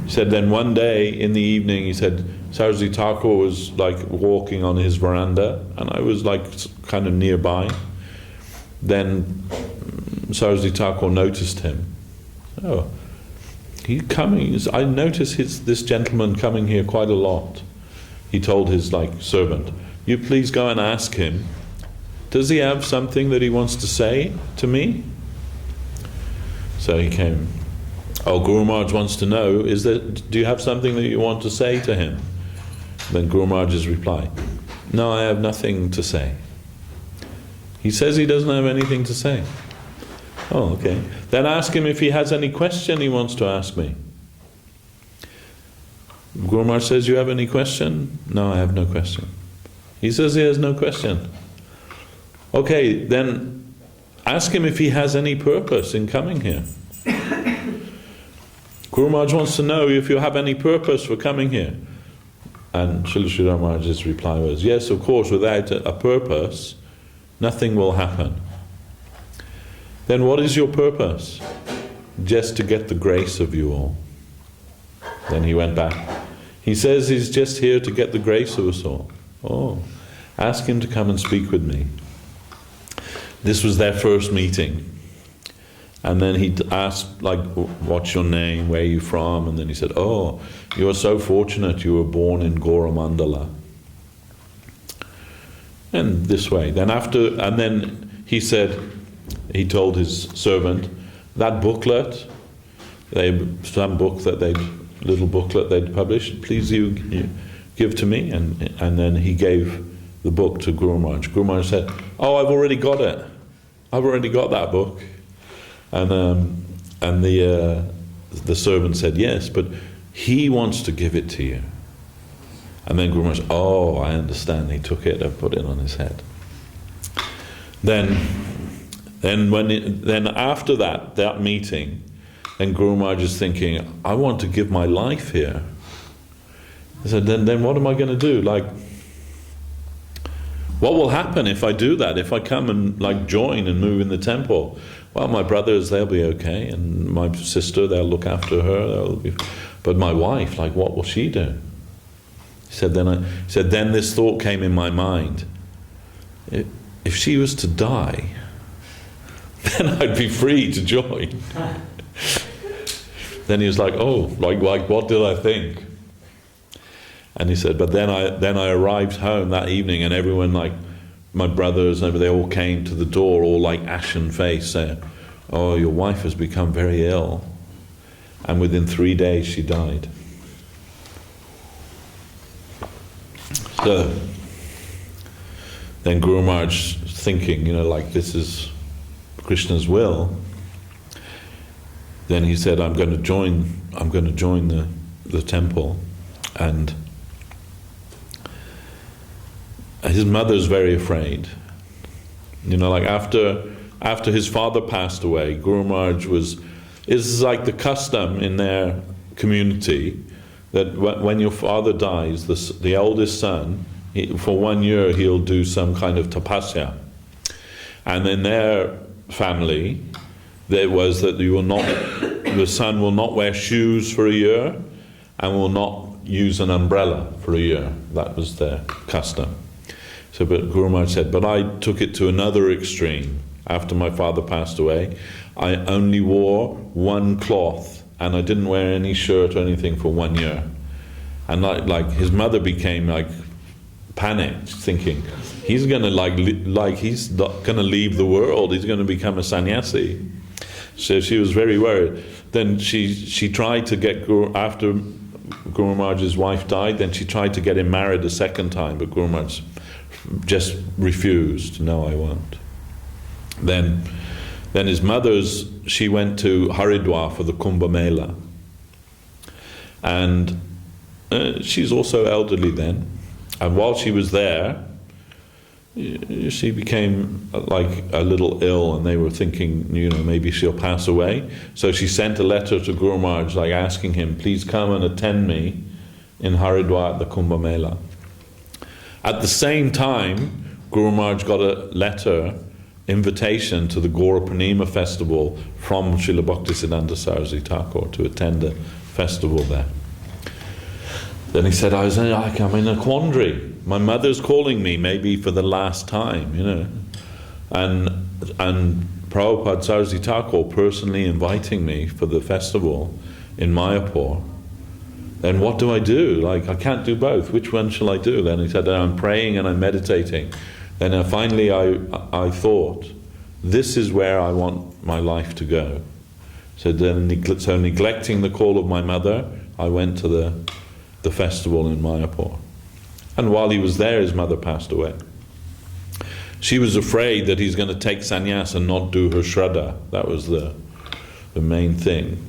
he said, then one day in the evening, he said, Saraswati Thakur was like walking on his veranda, and I was like kind of nearby. Then Saraswati Thakur noticed him. Oh, he's coming. I notice this gentleman coming here quite a lot. He told his like servant, you please go and ask him, does he have something that he wants to say to me? So he came. Oh, Guru Maharaj wants to know, do you have something that you want to say to him? Then Guru Maharaj's reply, no, I have nothing to say. He says he doesn't have anything to say. Oh, okay. Then ask him if he has any question he wants to ask me. Guru Maharaj says, you have any question? No, I have no question. He says he has no question. Okay, then ask him if he has any purpose in coming here. Guru Maharaj wants to know if you have any purpose for coming here. And Srila Sridhar Maharaj's reply was, yes, of course, without a purpose, nothing will happen. Then what is your purpose? Just to get the grace of you all. Then he went back. He says he's just here to get the grace of us all. Oh, ask him to come and speak with me. This was their first meeting. And then he asked, like, what's your name, where are you from? And then he said, oh, you are so fortunate you were born in Goramandala. And this way. Then he said, he told his servant, that booklet, little booklet they'd published, please you give to me. And then he gave the book to Guru Maharaj. Guru Maharaj said, oh, I've already got it. I've already got that book. And the servant said, yes, but he wants to give it to you. And then Guru Maharaj said, oh, I understand. He took it and put it on his head. Then after that meeting, then Guru Maharaj is thinking, I want to give my life here. He said, then what am I going to do? Like, what will happen if I do that? If I come and like join and move in the temple? Well, my brothers, they'll be okay, and my sister, they'll look after her. But my wife, like, what will she do? He said, then this thought came in my mind. If she was to die, then I'd be free to join. Then he was like, oh, like what did I think? And he said, but then I arrived home that evening, and everyone, like my brothers, they all came to the door, all like ashen face, saying, oh, your wife has become very ill. And within 3 days she died. So then Guru Maharaj thinking, like this is Krishna's will. Then he said, I'm going to join the temple. And his mother's very afraid. Like after his father passed away, Guru Maharaj is like the custom in their community that when your father dies, the eldest son, for 1 year he'll do some kind of tapasya. And in their family, there was that the son will not wear shoes for a year and will not use an umbrella for a year. That was their custom. So, but Guru Maharaj said, but I took it to another extreme. After my father passed away, I only wore one cloth, and I didn't wear any shirt or anything for 1 year. And like his mother became like panicked, thinking he's going to he's not going to leave the world. He's going to become a sannyasi. So she was very worried. Then she tried to get after Guru Maharaj's wife died, then she tried to get him married a second time, but Guru Maharaj just refused. No, I won't. Then his she went to Haridwar for the Kumbh Mela. And she's also elderly then. And while she was there, she became like a little ill, and they were thinking, maybe she'll pass away. So she sent a letter to Guru Maharaj, like asking him, please come and attend me in Haridwar at the Kumbh Mela. At the same time, Guru Maharaj got a invitation to the Gaura Purnima festival from Srila Bhaktisiddhanta Saraswati Thakur to attend a festival there. Then he said, I'm in a quandary. My mother's calling me, maybe for the last time, and Prabhupada Saraswati Thakur personally inviting me for the festival in Mayapur. Then what do I do? I can't do both. Which one shall I do? Then he said, I'm praying and I'm meditating. Then finally I thought, this is where I want my life to go. So neglecting the call of my mother, I went to the festival in Mayapur. And while he was there, his mother passed away. She was afraid that he's going to take sannyas and not do her shraddha. That was the main thing.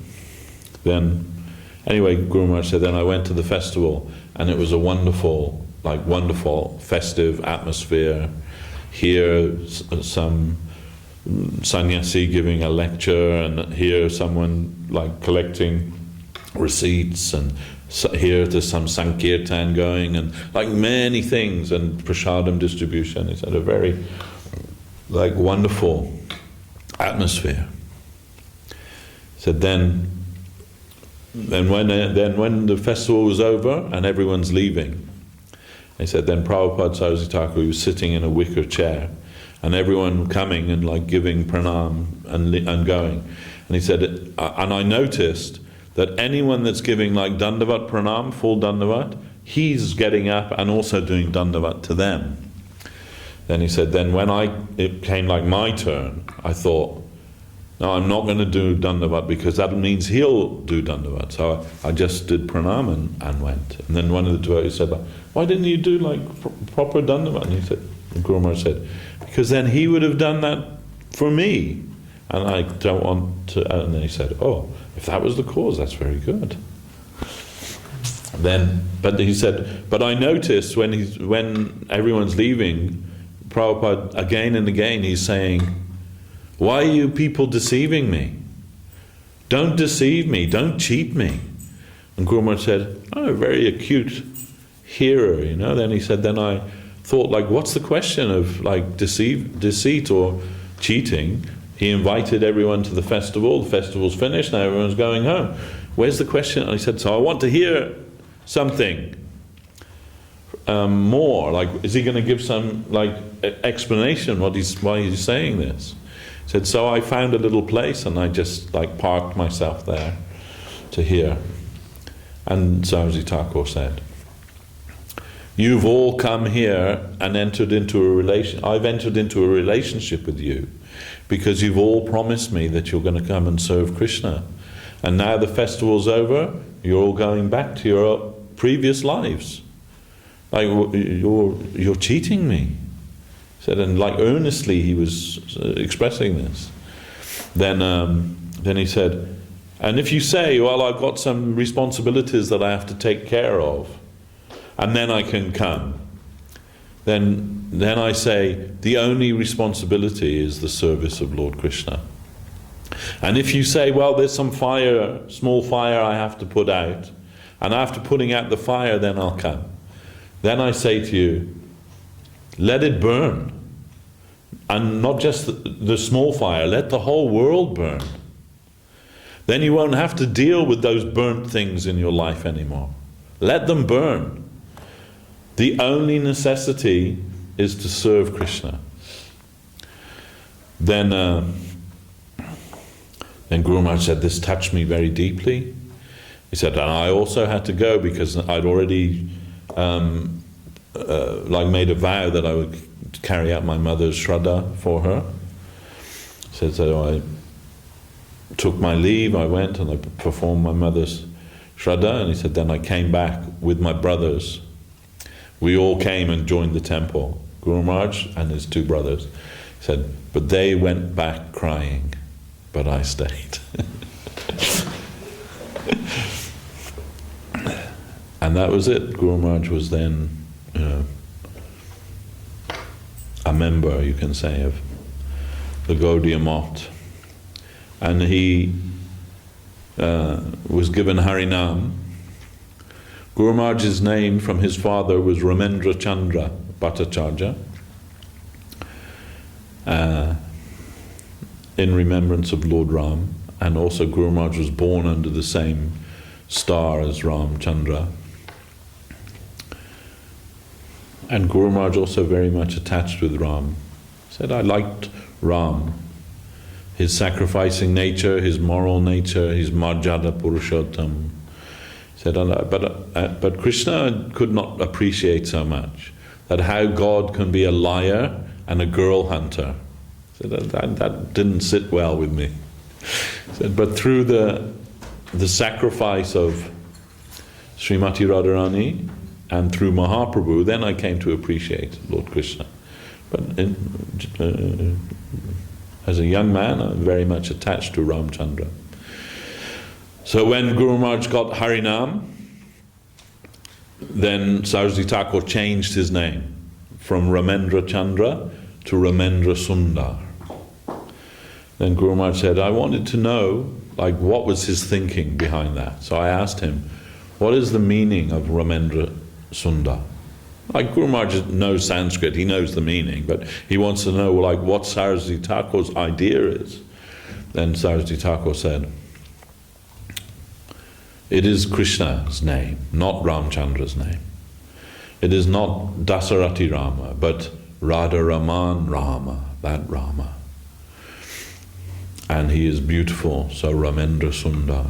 Then, anyway, Guru Maharaj said, then I went to the festival, and it was a wonderful festive atmosphere. Here, some sannyasi giving a lecture, and here someone collecting receipts, and here there's some sankirtan going, and many things, and prasadam distribution. It's at a very wonderful atmosphere. So then when the festival was over and everyone's leaving, he said then Prabhupada Saraswati Thakur was sitting in a wicker chair, and everyone coming and giving pranam and going. And he said, and I noticed that anyone that's giving dandavat pranam, full dandavat, he's getting up and also doing dandavat to them. Then he said, then when it came my turn, I thought, no, I'm not going to do dandavat because that means he'll do dandavat. So I just did pranam and went. And then one of the devotees said, why didn't you do proper dandavat? And he said, Guru Maharaj said, because then he would have done that for me. And I don't want to. And then he said, if that was the cause, that's very good. But he said, but I noticed when everyone's leaving, Prabhupada again and again he's saying, why are you people deceiving me? Don't deceive me, don't cheat me. And Guru Maharaj said, very acute hearer, Then he said, then I thought, what's the question of deceit or cheating? He invited everyone to the festival. The festival's finished. Now everyone's going home. Where's the question? And he said, so I want to hear something more. Is he going to give some explanation why he's saying this? He said, so I found a little place and I just parked myself there to hear. And Saraswati Thakur said, you've all come here and entered into a relation. I've entered into a relationship with you, because you've all promised me that you're going to come and serve Krishna. And now the festival's over, you're all going back to your previous lives. You're cheating me. He said, and earnestly he was expressing this. Then he said, and if you say, well, I've got some responsibilities that I have to take care of, and then I can come, then I say, the only responsibility is the service of Lord Krishna. And if you say, well, there's some small fire I have to put out, and after putting out the fire, then I'll come. Then I say to you, let it burn. And not just the small fire, let the whole world burn. Then you won't have to deal with those burnt things in your life anymore. Let them burn. The only necessity is to serve Krishna. Then Guru Maharaj said, this touched me very deeply. He said, and I also had to go because I'd already made a vow that I would carry out my mother's shraddha for her. He said, so took my leave. I went and I performed my mother's Shraddha, and he said, then I came back with my brothers. We all came and joined the temple, Guru Maharaj and his two brothers. He said, but they went back crying, but I stayed. And that was it. Guru Maharaj was then, a member, you can say, of the Gaudiya Math. And he was given Harinam. Guru Maharaj's name from his father was Ramendra Chandra Bhattacharya, in remembrance of Lord Ram. And also Guru Maharaj was born under the same star as Ram Chandra. And Guru Maharaj also very much attached with Ram. He said, I liked Ram. His sacrificing nature, his moral nature, his Marjada Purushottam. He said, but Krishna could not appreciate so much that how God can be a liar and a girl hunter. He said, that didn't sit well with me. He said, but through the sacrifice of Srimati Radharani and through Mahaprabhu, then I came to appreciate Lord Krishna. But as a young man, I'm very much attached to Ramchandra. So when Guru Maharaj got Harinam, then Saraswati Thakur changed his name from Ramendra Chandra to Ramendra Sundar. Then Guru Maharaj said, I wanted to know, what was his thinking behind that? So I asked him, what is the meaning of Ramendra Sundar? Guru Maharaj knows Sanskrit, he knows the meaning, but he wants to know, what Saraswati Thakur's idea is. Then Saraswati Thakur said, it is Krishna's name, not Ramchandra's name. It is not Dasarati Rama, but Radha Raman Rama, that Rama. And he is beautiful, so Ramendra Sundar.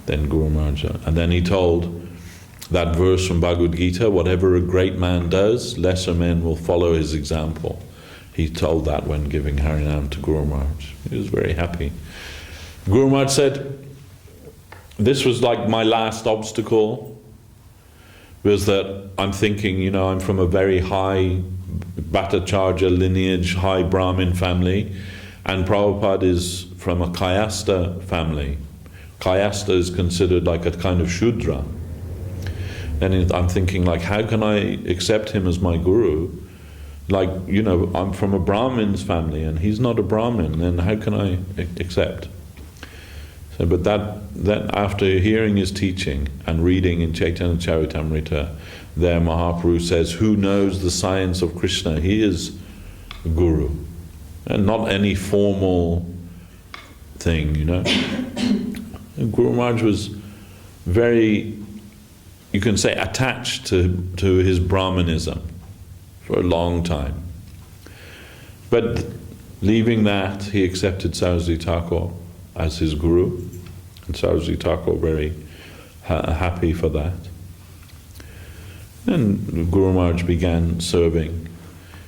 Then Guru Maharaj, and then he told that verse from Bhagavad Gita, whatever a great man does, lesser men will follow his example. He told that when giving Harinam to Guru Maharaj. He was very happy. Guru Maharaj said, this was like my last obstacle, was that I'm thinking, I'm from a very high Bhattacharya lineage, high Brahmin family, and Prabhupada is from a Kayasta family. Kayasta is considered like a kind of Shudra. And I'm thinking, how can I accept him as my guru? I'm from a Brahmin's family and he's not a Brahmin, then how can I accept? So, but that after hearing his teaching and reading in Chaitanya Charitamrita, there Mahaprabhu says, who knows the science of Krishna? He is a guru. And not any formal thing, And Guru Maharaj was very, you can say, attached to his Brahmanism for a long time. But leaving that, he accepted Saraswati Thakur as his guru, and Saraswati Thakur very happy for that. And Guru Maharaj began serving.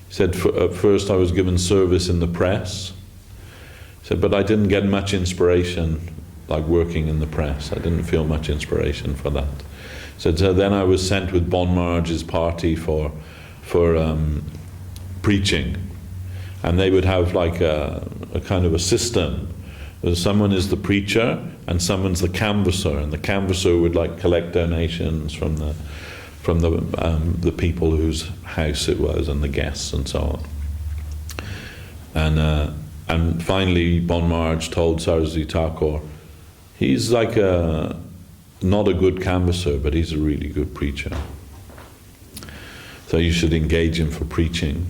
He said, at first I was given service in the press. He said, but I didn't get much inspiration working in the press. I didn't feel much inspiration for that. So then I was sent with Bon Maharaj's party for preaching, and they would have a kind of a system. Someone is the preacher and someone's the canvasser, and the canvasser would collect donations from the people whose house it was and the guests and so on. And finally Bon Maharaj told Saraswati Thakur, he's not a good canvasser, but he's a really good preacher. So you should engage him for preaching.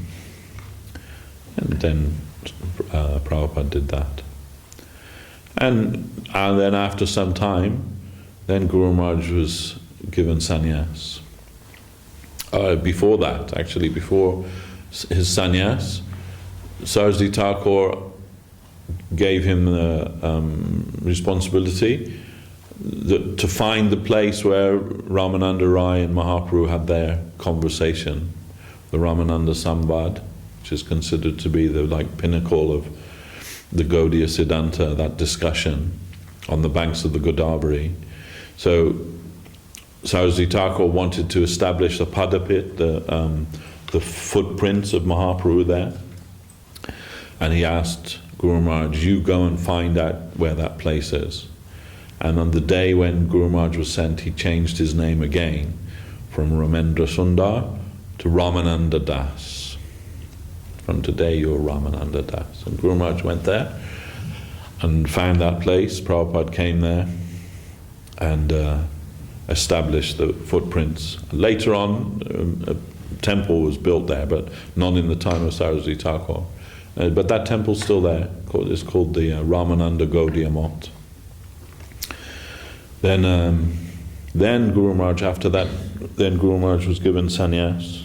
And then Prabhupada did that. And then after some time, then Guru Maharaj was given sannyas. Before that, actually, before his sannyas, Saraswati Thakur gave him the responsibility to find the place where Ramananda Rai and Mahaprabhu had their conversation, the Ramananda Samvad, which is considered to be the pinnacle of the Gaudiya Siddhanta, that discussion on the banks of the Godavari. So Saraswati Thakur wanted to establish the Padapit, the footprints of Mahaprabhu there. And he asked Guru Maharaj, you go and find out where that place is. And on the day when Guru Maharaj was sent, he changed his name again from Ramendra Sundar to Ramananda Das. From today you're Ramananda Das. And Guru Maharaj went there and found that place. Prabhupada came there and established the footprints. Later on, a temple was built there, but not in the time of Saraswati Thakur. But that temple's still there. It's called the Ramananda Gaudiya Mott. Then Guru Maharaj, after that, then Guru Maharaj was given sannyas.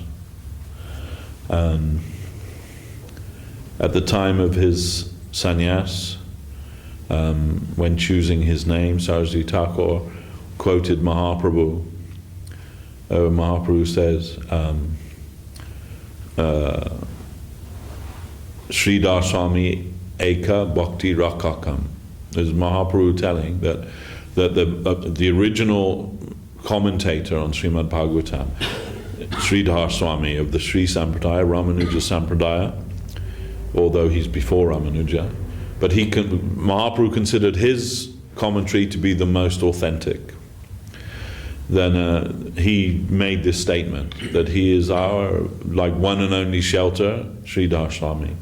At the time of his sannyas, when choosing his name, Saraswati Thakur quoted Mahaprabhu. Mahaprabhu says, Sridhar Swami Eka Bhakti Rakakam. There's Mahaprabhu telling that the original commentator on Srimad Bhagavatam, Sridhar Swami of the Sri Sampradaya, Ramanuja Sampradaya, although he's before Ramanuja, but Mahaprabhu considered his commentary to be the most authentic. Then he made this statement that he is our one and only shelter, Sridhar Swami.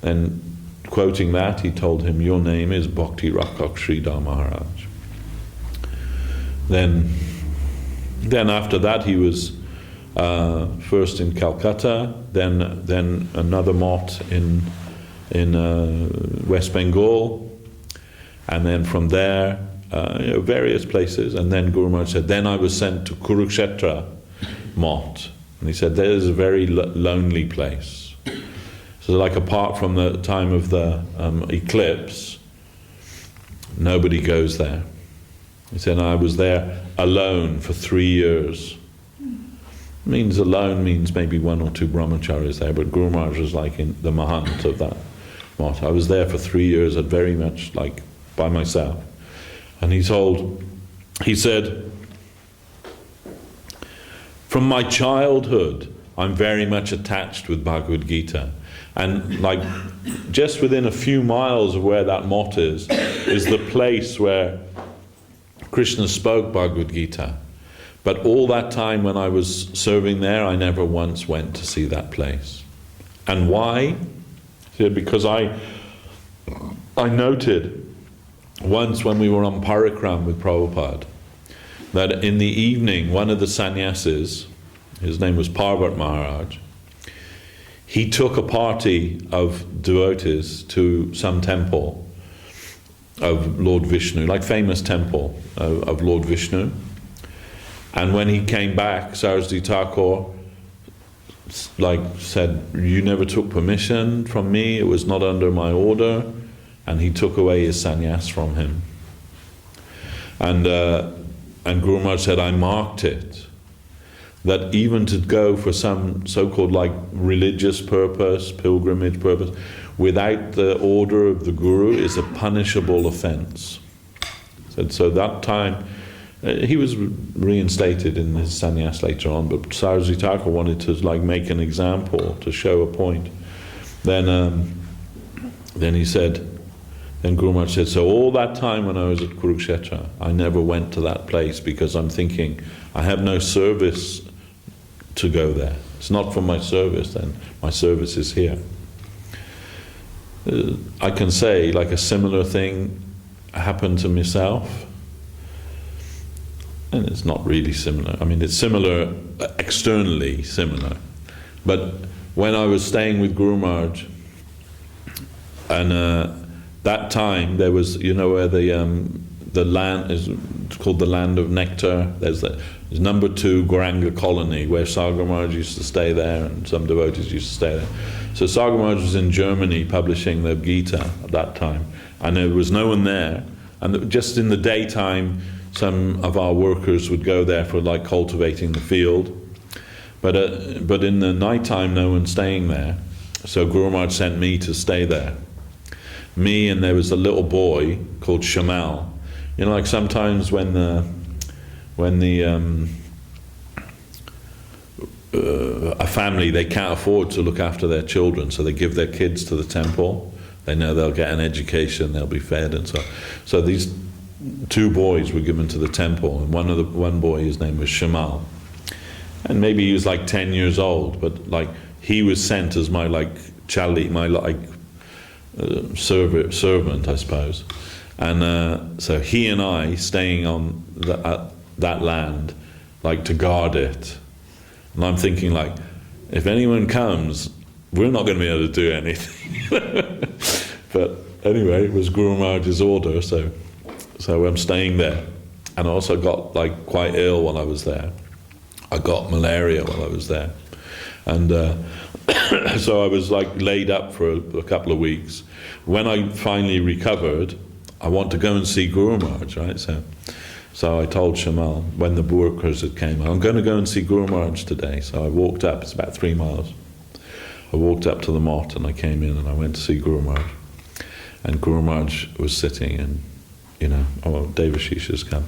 And quoting that, he told him, your name is Bhakti Rakak Sridhar Maharaj. Then after that he was first in Calcutta, then another mott in West Bengal, and then from there various places. And then Guru Maharaj said, then I was sent to Kurukshetra mott, and he said there's a very lonely place. So apart from the time of the eclipse, nobody goes there. He said, I was there alone for 3 years. Alone means maybe one or two brahmacharis there, but Guru Maharaj was in the mahant of that mott. I was there for 3 years, very much by myself. And he said, from my childhood, I'm very much attached with Bhagavad Gita. And just within a few miles of where that mott is the place where Krishna spoke Bhagavad Gita. But all that time when I was serving there, I never once went to see that place. And why? He said, because I noted once when we were on Parikram with Prabhupada, that in the evening, one of the sannyasis, his name was Parvat Maharaj, he took a party of devotees to some temple of Lord Vishnu, famous temple of Lord Vishnu. And when he came back, Saraswati Thakur said, you never took permission from me, it was not under my order, and he took away his sannyas from him. And Guru Maharaj said, I marked it, that even to go for some so-called religious purpose, pilgrimage purpose, without the order of the Guru is a punishable offense. So that time, he was reinstated in his sannyas later on, but Saraswati Thakur wanted to make an example, to show a point. Then he said, then Guru Maharaj said, so all that time when I was at Kurukshetra, I never went to that place because I'm thinking, I have no service to go there. It's not for my service, then my service is here. I can say a similar thing happened to myself, and it's not really similar. It's similar, externally similar. But when I was staying with Guru Maharaj, and that time there was, where the land is called the land of nectar. There's number 2 Gauranga colony where Sagar Maharaj used to stay there, and some devotees used to stay there. So Sagar Maharaj was in Germany publishing the Gita at that time, and there was no one there. And just in the daytime, some of our workers would go there for cultivating the field, but in the nighttime, no one's staying there. So Guru Maharaj sent me to stay there. me, and there was a little boy called Shamal. You know, like sometimes when a family, they can't afford to look after their children, so they give their kids to the temple. They know they'll get an education, they'll be fed, and so these two boys were given to the temple, and one boy, his name was Shamal, and maybe he was like 10 years old, but like he was sent as my like chali, my like servant, I suppose. And so he and I staying on that land, like to guard it. And I'm thinking, like, if anyone comes, we're not going to be able to do anything. But anyway, it was Guru Maharaj's order, so I'm staying there. And I also got like quite ill while I was there. I got malaria while I was there, and so I was like laid up for a couple of weeks. When I finally recovered, I want to go and see Guru Maharaj, right? So I told Shamal, when the workers had came, I'm going to go and see Guru Maharaj today. So I walked up, it's about 3 miles. I walked up to the mott and I came in and I went to see Guru Maharaj. And Guru Maharaj was sitting and, you know, Devashis has come.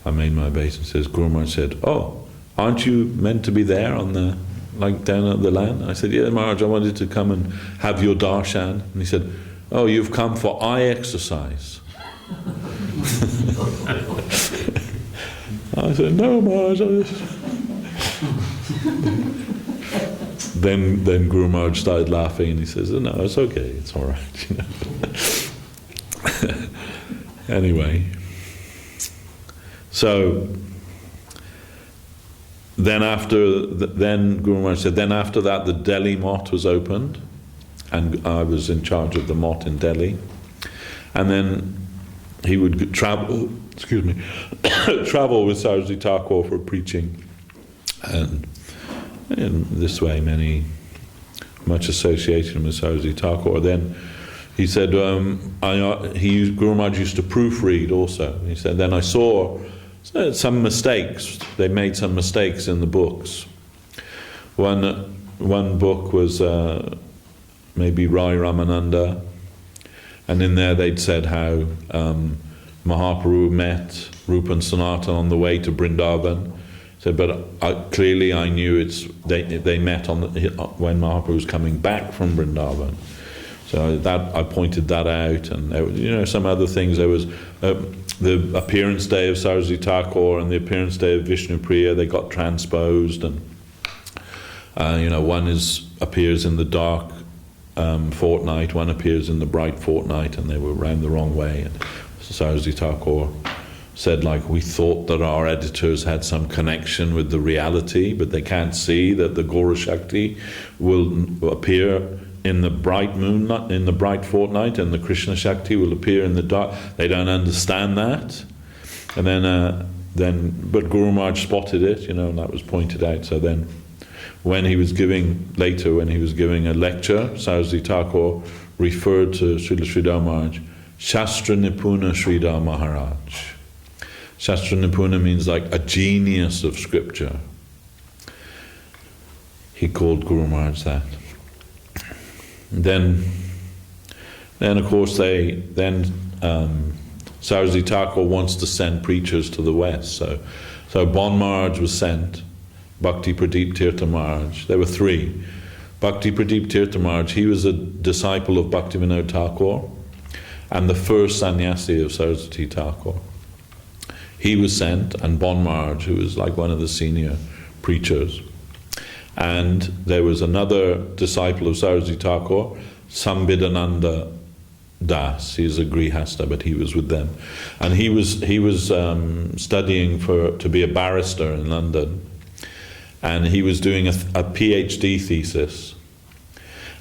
I made my obeisance. Guru Maharaj said, "Oh, aren't you meant to be there on the, like down at the land?" I said, "Yeah, Maharaj, I wanted to come and have your darshan." And he said, "Oh, you've come for eye exercise." I said, "No, Maharaj." Then Guru Maharaj started laughing and he says, "No, it's okay, it's all right." You know? Anyway, so then Guru Maharaj said, then after that the Delhi mott was opened, and I was in charge of the mott in Delhi, and then he would travel travel with Saraswati Thakur for preaching, and in this way much association with Saraswati Thakur. Then he said Guru Maharaj used to proofread also. He said, then I saw some mistakes. They made some mistakes in the books. One book was maybe Rai Ramananda, and in there they'd said how Mahaprabhu met Rupa and Sanatan on the way to Vrindavan. So, but clearly I knew they met when Mahaprabhu was coming back from Vrindavan. So that I pointed that out, and there was, you know, some other things. There was the appearance day of Saraswati Thakur and the appearance day of Vishnu Priya. They got transposed, and you know, one appears in the dark fortnight, one appears in the bright fortnight, and they were round the wrong way. And Saraswati Thakur said, like, we thought that our editors had some connection with the reality, but they can't see that the Gaura Shakti will appear in the bright moon, in the bright fortnight, and the Krishna Shakti will appear in the dark. They don't understand that. And but Guru Maharaj spotted it, you know, and that was pointed out. So then, when he was giving a lecture, Saraswati Thakur referred to Srila Sridhar Maharaj, Shastra Nipuna Sridhar Maharaj. Shastra Nipuna means like a genius of scripture. He called Guru Maharaj that. Then of course Saraswati Thakur wants to send preachers to the west. So Bon Maharaj was sent, Bhakti Pradeep Tirtha Maharaj. There were 3. Bhakti Pradeep Tirtha Maharaj, he was a disciple of Bhaktivinoda Thakur and the first sannyasi of Saraswati Thakur. He was sent, and Bon Maharaj, who was like one of the senior preachers. And there was another disciple of Saraswati Thakur, Sambidananda Das. He's a Grihastha, but he was with them. And he was studying to be a barrister in London. And he was doing a PhD thesis.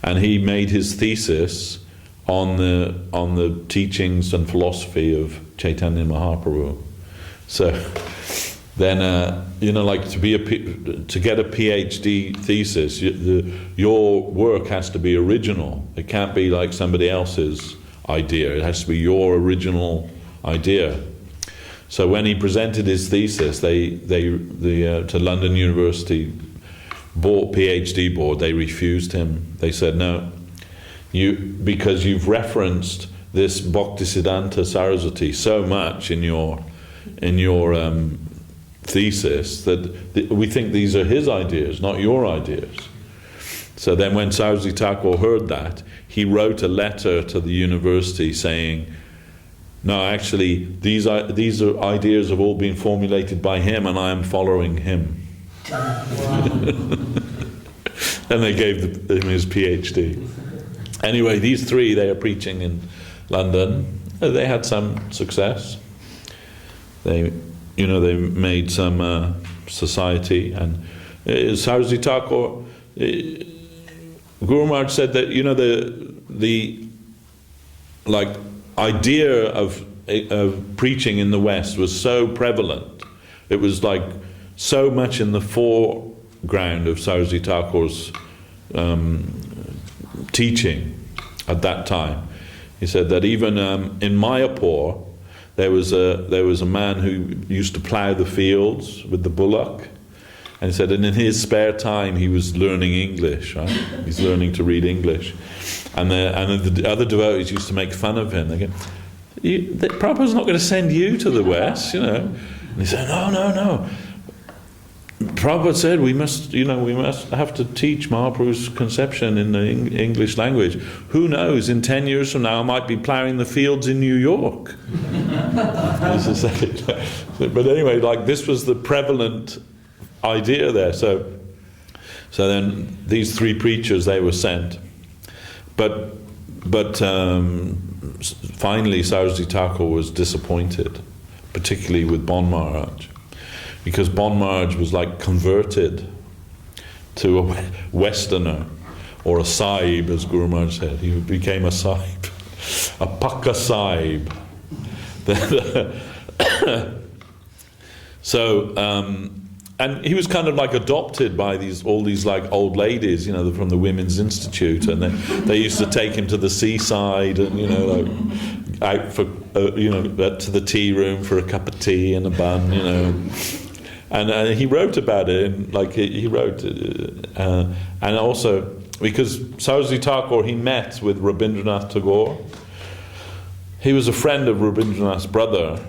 And he made his thesis on the teachings and philosophy of Chaitanya Mahaprabhu. So then, you know, like to get a PhD thesis, your work has to be original. It can't be like somebody else's idea. It has to be your original idea. So when he presented his thesis, to London University PhD board, they refused him. They said, no, because you've referenced this Bhaktisiddhanta Saraswati so much in your thesis that we think these are his ideas, not your ideas. So then when Saraswati Thakur heard that, he wrote a letter to the university saying, no, actually, these ideas have all been formulated by him and I am following him. And they gave him his PhD. Anyway, these three, they are preaching in London. They had some success. They made some society. And Saraswati Thakur, Guru Maharaj said that, the idea of preaching in the West was so prevalent. It was like so much in the foreground of Saraswati Thakur's teaching at that time. He said that even in Mayapur, there was a man who used to plough the fields with the bullock. And he said, and in his spare time, he was learning English, right? He's learning to read English. And the other devotees used to make fun of him. They go, Prabhupada's not going to send you to the West, And he said, no. Prabhupada said we must have to teach Mahaprabhu's conception in the English language. Who knows, in 10 years from now I might be ploughing the fields in New York. But anyway, this was the prevalent idea there. So then these three preachers, they were sent. But finally Saraswati Thakur was disappointed, particularly with Bon Maharaj. Because Bon Maharaj was converted to a Westerner, or a Sahib, as Guru Maharaj said. He became a Sahib, a Pakka Sahib. And he was kind of adopted by all these old ladies, from the Women's Institute, and they used to take him to the seaside and out for to the tea room for a cup of tea and a bun, And he wrote about it, he wrote, and also because Saraswati Thakur, he met with Rabindranath Tagore. He was a friend of Rabindranath's brother,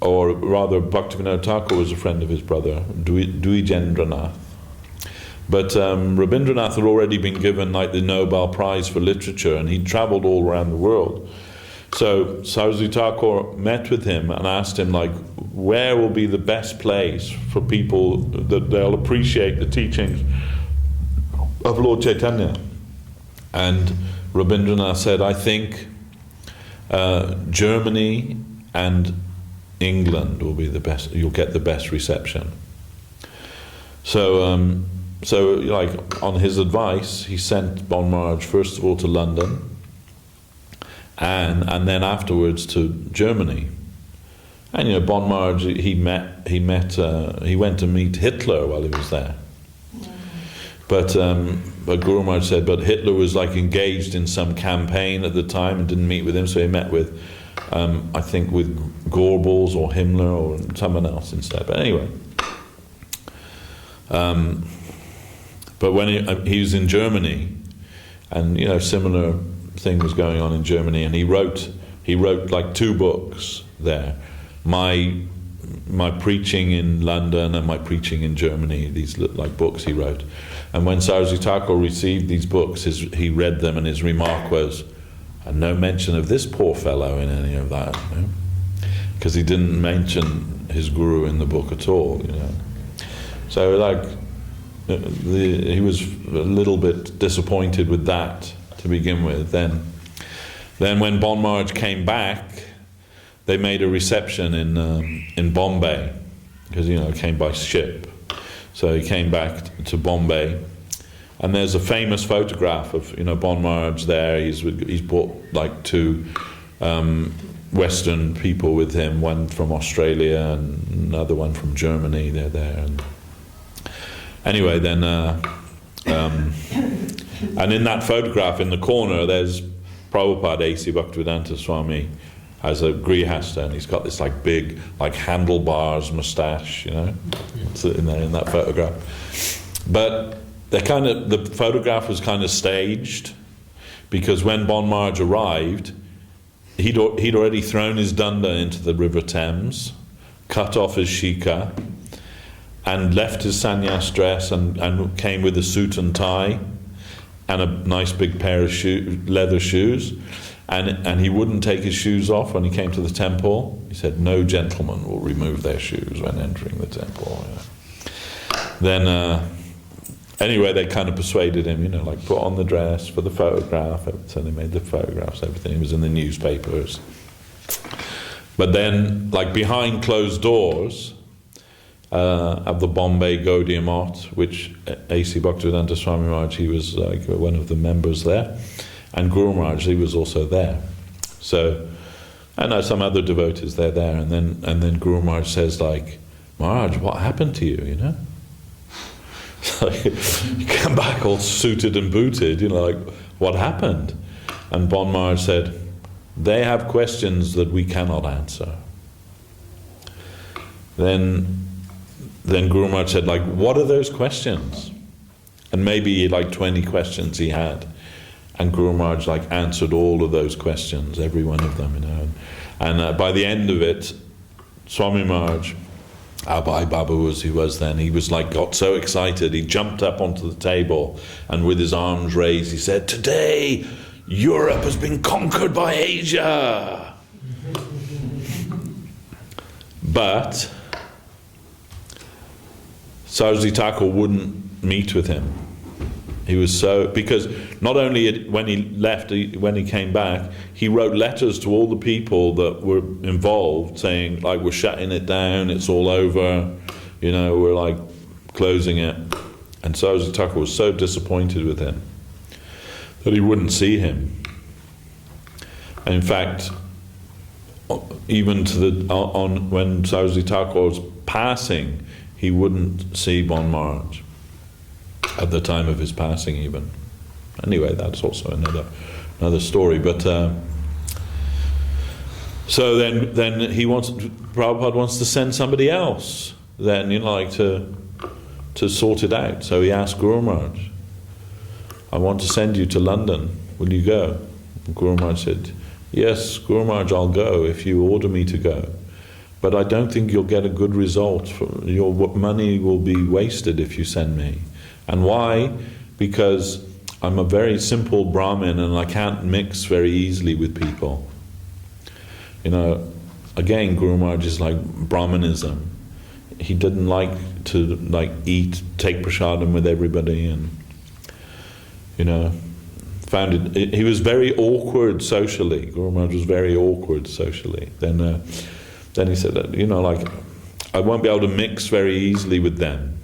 or rather Bhaktivinoda Thakur was a friend of his brother, Dwijendranath. But Rabindranath had already been given the Nobel Prize for Literature, and he'd travelled all around the world. So Saraswati Thakur met with him and asked him, where will be the best place for people that they'll appreciate the teachings of Lord Chaitanya? And Rabindranath said, I think Germany and England will be the best. You'll get the best reception. So on his advice, he sent Bon Maharaj first of all to London, and then afterwards to Germany. And Bon Maharaj, he went to meet Hitler while he was there. But Guru Maharaj said, but Hitler was engaged in some campaign at the time and didn't meet with him, so he met with, I think, with Goebbels or Himmler or someone else instead. But anyway, but when he was in Germany, and similar thing was going on in Germany, and he wrote 2 books there. My preaching in London and my preaching in Germany, these look like books he wrote. And when Saraswati Thakur received these books, he read them, and his remark was, and no mention of this poor fellow in any of that, because he didn't mention his guru in the book at all. So he was a little bit disappointed with that to begin with. Then when Bon Maharaj came back, they made a reception in Bombay, because he came by ship. So he came back to Bombay, and there's a famous photograph of Bon Maharaj there. He's brought 2 Western people with him, one from Australia and another one from Germany. They're there, and anyway, then and in that photograph in the corner, there's Prabhupada A.C. Bhaktivedanta Swami as a grihasta, and he's got this big handlebars moustache, It's in there in that photograph. But the photograph was kind of staged, because when Bon Marge arrived, he'd already thrown his danda into the River Thames, cut off his shika, and left his sannyas dress and came with a suit and tie and a nice big pair of leather shoes. And he wouldn't take his shoes off when he came to the temple. He said, no gentleman will remove their shoes when entering the temple. Then, anyway, they kind of persuaded him, like put on the dress for the photograph. So they made the photographs, everything. It was in the newspapers. But then, like behind closed doors, of the Bombay Gaudiya Math, which A.C. Bhaktivedanta Swami Maharaj, he was like one of the members there, and Guru Maharaj, he was also there. So, and some other devotees, they're there, and then Guru Maharaj says, like, Maharaj, what happened to you, So you come back all suited and booted, like, what happened? And Bon Maharaj said, they have questions that we cannot answer. Then Guru Maharaj said, like, what are those questions? And maybe like 20 questions he had. And Guru Maharaj like answered all of those questions, every one of them, And by the end of it, Swami Maharaj, Abai Babu as he was then, he was like, got so excited, he jumped up onto the table and with his arms raised, he said, today Europe has been conquered by Asia. But Saraswati Thakur wouldn't meet with him. He was so, because not only when he left, when he came back, he wrote letters to all the people that were involved saying, like, we're shutting it down, it's all over, we're like closing it. And Saraswati Thakur was so disappointed with him that he wouldn't see him. And in fact, even when Saraswati Thakur was passing, he wouldn't see Bon Maharaj at the time of his passing even. Anyway, that's also another story. But so then Prabhupada wants to send somebody else then, to sort it out. So he asked Guru Maharaj, I want to send you to London, will you go? And Guru Maharaj said, yes, Guru Maharaj, I'll go if you order me to go. But I don't think you'll get a good result. Your money will be wasted if you send me. And why? Because I'm a very simple Brahmin and I can't mix very easily with people. Again, Guru Maharaj is like Brahmanism. He didn't like to take prasadam with everybody, and found it. He was very awkward socially. Guru Maharaj was very awkward socially. Then he said that, I won't be able to mix very easily with them.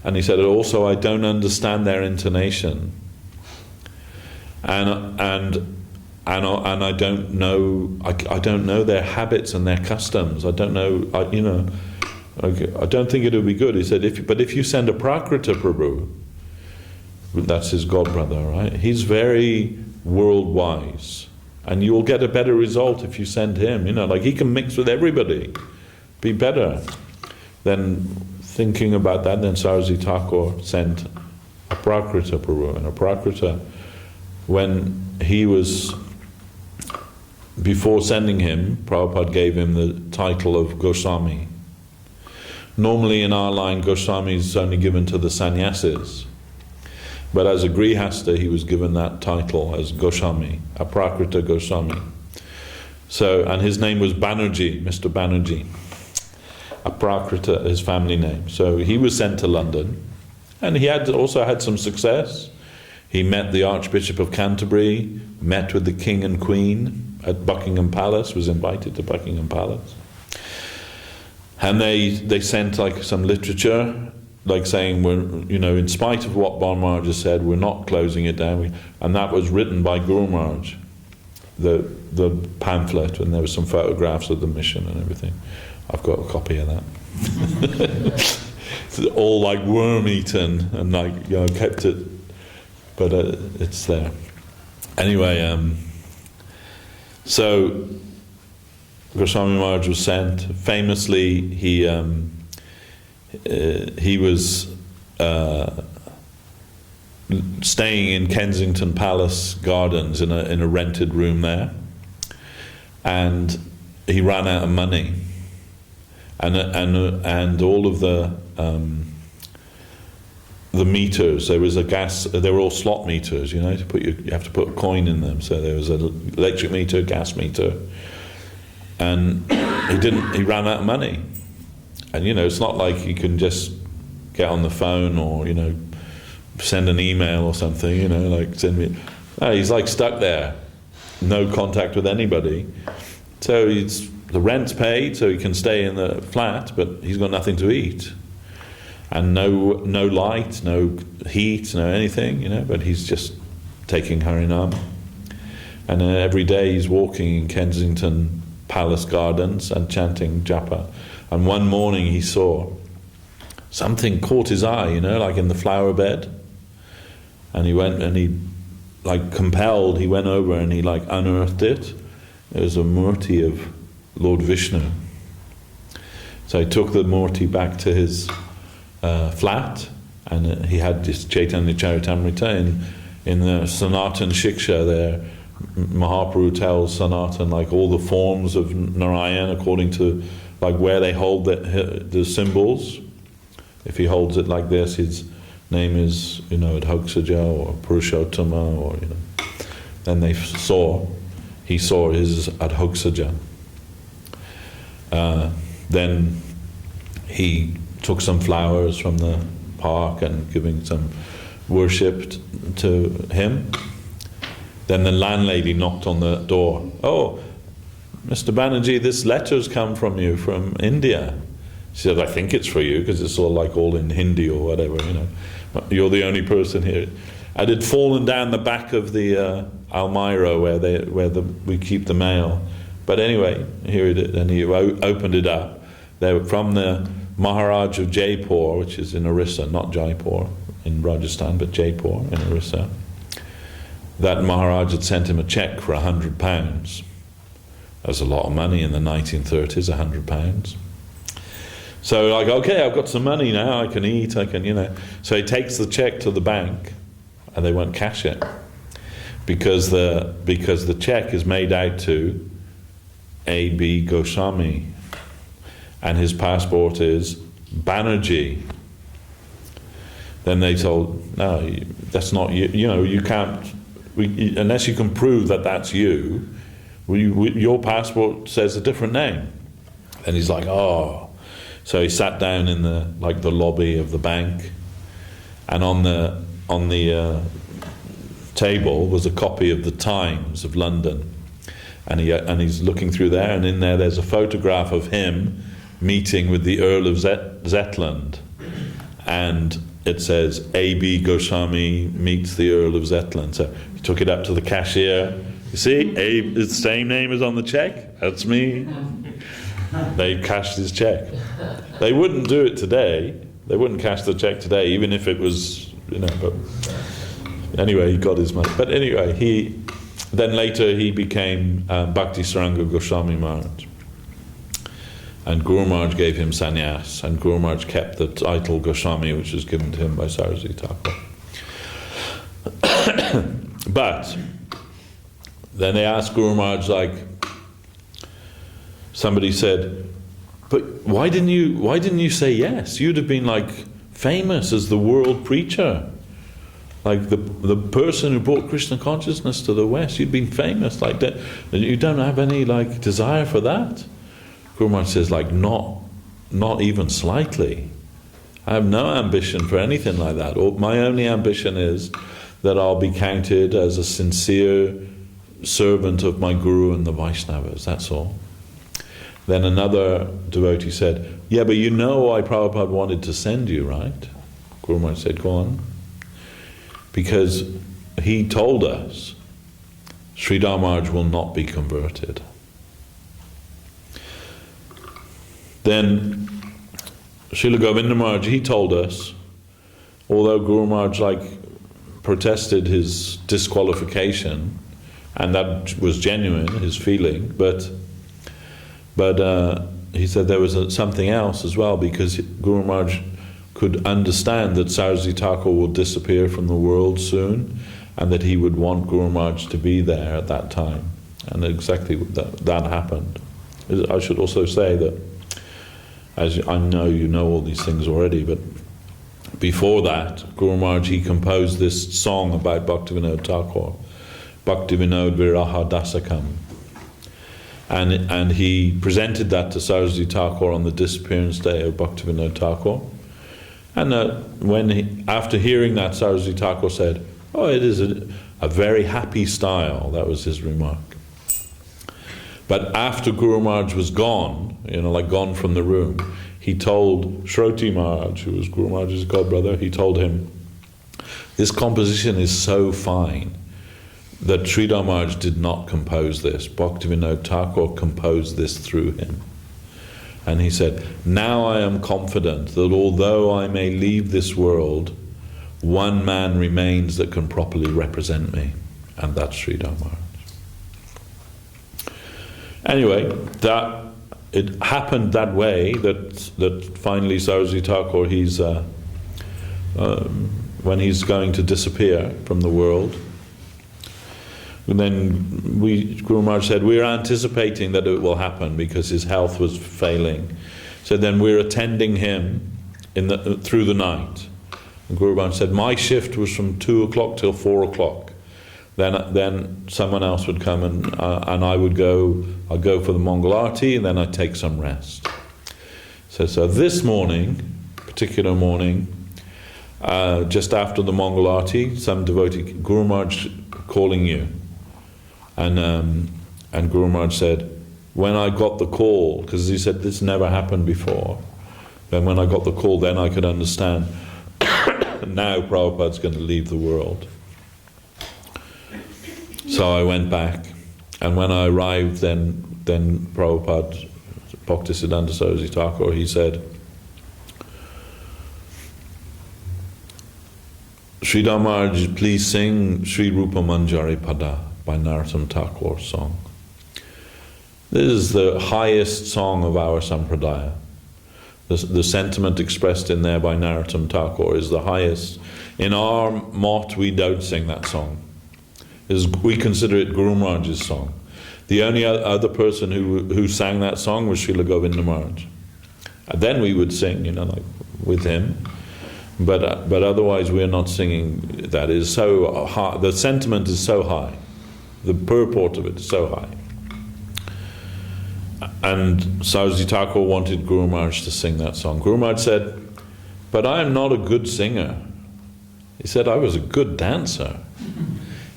And he said, also, I don't understand their intonation. And I don't know, I don't know their habits and their customs. I don't know, I don't think it would be good. He said, but if you send a Prakrita Prabhu, that's his godbrother, right? He's very world-wise. And you'll get a better result if you send him. He can mix with everybody, be better. Then thinking about that, then Saraswati Thakur sent a Prakrita Prabhu. And a Prakrita, when he was, before sending him, Prabhupada gave him the title of Goswami. Normally in our line, Goswami is only given to the sannyasis. But as a Grihastha, he was given that title as Goswami, a Prakrita Goswami. So, and his name was Banerjee, Mr. Banerjee. A Prakrita, his family name. So he was sent to London, and he also had some success. He met the Archbishop of Canterbury, met with the King and Queen at Buckingham Palace, was invited to Buckingham Palace. And they sent some literature, saying, we're, in spite of what Bon Maharaj has said, we're not closing it down. And that was written by Guru Maharaj, the pamphlet, and there were some photographs of the mission and everything. I've got a copy of that. It's all worm-eaten and kept it, but it's there. Anyway, so Goswami Maharaj was sent. Famously, he was staying in Kensington Palace Gardens in a rented room there, and he ran out of money, and all of the meters, there was a gas, they were all slot meters, you have to put a coin in them, so there was an electric meter, gas meter, and he ran out of money. And it's not like he can just get on the phone or send an email or something, like send me. No, he's like stuck there, no contact with anybody. So the rent's paid, so he can stay in the flat, but he's got nothing to eat, and no light, no heat, no anything, But he's just taking Harinam, and every day he's walking in Kensington Palace Gardens and chanting japa. And one morning he saw something caught his eye, like in the flower bed. And he went and he went over and he unearthed it. It was a murti of Lord Vishnu. So he took the murti back to his flat, and he had this Chaitanya Charitamrita in the Sanatan Shiksha there. Mahaprabhu tells Sanatan all the forms of Narayan according to where they hold the symbols. If he holds it like this, his name is, Adhoksaja or Purushottama, or, Then he saw his Adhoksaja. Then he took some flowers from the park and giving some worship to him. Then the landlady knocked on the door. "Oh, Mr. Banerjee, this letter's come from you from India." She said, "I think it's for you, because it's all in Hindi or whatever, You're the only person here." And it had fallen down the back of the Almirah where we keep the mail. But anyway, here it is. And he opened it up. They were from the Maharaj of Jaipur, which is in Orissa, not Jaipur in Rajasthan, but Jaipur in Orissa. That Maharaj had sent him a cheque for £100. That was a lot of money in the 1930s, £100. So okay, I've got some money now, I can eat, So he takes the cheque to the bank, and they won't cash it. Because the cheque is made out to A.B. Goswami, and his passport is Banerjee. Then they told, "No, that's not you. You can't, unless you can prove that that's you. Your passport says a different name." And he's like, "Oh." So he sat down in the lobby of the bank, and on the table was a copy of the Times of London, and he's looking through there, and in there's a photograph of him meeting with the Earl of Zetland, and it says A.B. Goswami meets the Earl of Zetland. So he took it up to the cashier. "You see, it's the same name as on the cheque. That's me." They cashed his cheque. They wouldn't do it today. They wouldn't cash the cheque today, even if it was, But anyway, he got his money. But anyway, then later he became Bhakti Saranga Goswami Maharaj. And Guru Maharaj gave him sannyas, and Guru Maharaj kept the title Goswami, which was given to him by Saraswati Thakur. But then they asked Guru Maharaj, somebody said, "But why didn't you say yes? You'd have been famous as the world preacher, the person who brought Krishna consciousness to the West. You'd been famous like that. You don't have any desire for that?" Guru Maharaj says, not even slightly. I have no ambition for anything like that. My only ambition is that I'll be counted as a sincere servant of my Guru and the Vaishnavas. That's all. Then another devotee said, "Yeah, but why Prabhupada wanted to send you, right?" Guru Maharaj said, "Go on." Because he told us Sridhar Maharaj will not be converted. Then Srila Govinda Maharaj, he told us, although Guru Maharaj protested his disqualification, and that was genuine, his feeling, but he said there was something else as well, because Guru Maharaj could understand that Saraswati Thakur will disappear from the world soon, and that he would want Guru Maharaj to be there at that time. And exactly that happened. I should also say that, as I know you know all these things already, but before that, Guru Maharaj, he composed this song about Bhaktivinoda Thakur, Bhaktivinoda Viraha Dasakam. And he presented that to Saraswati Thakur on the disappearance day of Bhaktivinoda Thakur. And after hearing that, Saraswati Thakur said, "Oh, it is a very happy style." That was his remark. But after Guru Maharaj was gone, like gone from the room, he told Shroti Maharaj, who was Guru Maharaj's godbrother, he told him, "This composition is so fine that Sridhar Maharaj did not compose this. Bhaktivinoda Thakur composed this through him." And he said, "Now I am confident that although I may leave this world, one man remains that can properly represent me, and that's Sridhar Maharaj." Anyway, that it happened that way that finally Saraswati Thakur, when he's going to disappear from the world, and then Guru Maharaj said, "We're anticipating that it will happen because his health was failing. So then we're attending him through the night." And Guru Maharaj said, "My shift was from 2 o'clock till 4 o'clock. Then someone else would come and I'd go for the Mongol Arati, and then I'd take some rest." So this morning, particular morning, just after the Mongol Arati, some devotee, "Guru Maharaj calling you." And Guru Maharaj said, when I got the call, because he said this never happened before, then when I got the call, then I could understand, now Prabhupada's going to leave the world. So I went back, and when I arrived, then Prabhupada, Bhaktisiddhanta Saraswati Thakur, he said, "Sridhar Maharaj, please sing Sri Rupa Manjari Pada by Narottam Thakur's song. This is the highest song of our Sampradaya. The sentiment expressed in there by Narottam Thakur is the highest. In our mott, we don't sing that song. We consider it Guru Maharaj's song. The only other person who sang that song was Srila Govinda Maharaj. And then we would sing, like with him. But otherwise we're not singing. That is so high. The sentiment is so high. The purport of it is so high. And Saraswati Thakur wanted Guru Maharaj to sing that song. Guru Maharaj said, "But I am not a good singer." He said, "I was a good dancer.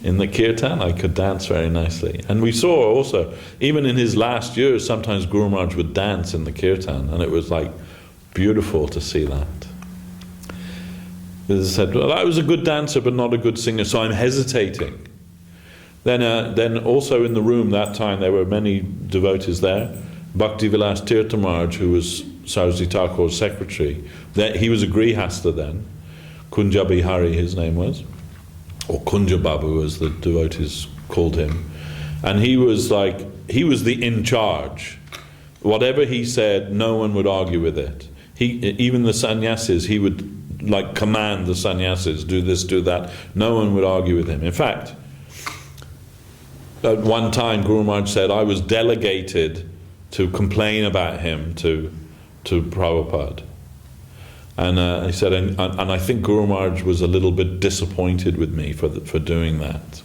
In the kirtan, I could dance very nicely." And we saw also, even in his last years, sometimes Guru Maharaj would dance in the kirtan, and it was like beautiful to see that. He said, "Well, I was a good dancer, but not a good singer, so I'm hesitating." Then also in the room that time, there were many devotees there. Bhakti Vilas Tirtha Maharaj, who was Saraswati Thakur's secretary, he was a Grihastha then. Kunja Bihari, his name was. Or Kunja Babu, as the devotees called him. And he was the in charge. Whatever he said, no one would argue with it. Even the sannyasis, he would command the sannyasis, do this, do that. No one would argue with him. In fact, at one time Guru Maharaj said, I was delegated to complain about him to Prabhupada. And he said, and I think Guru Maharaj was a little bit disappointed with me for doing that.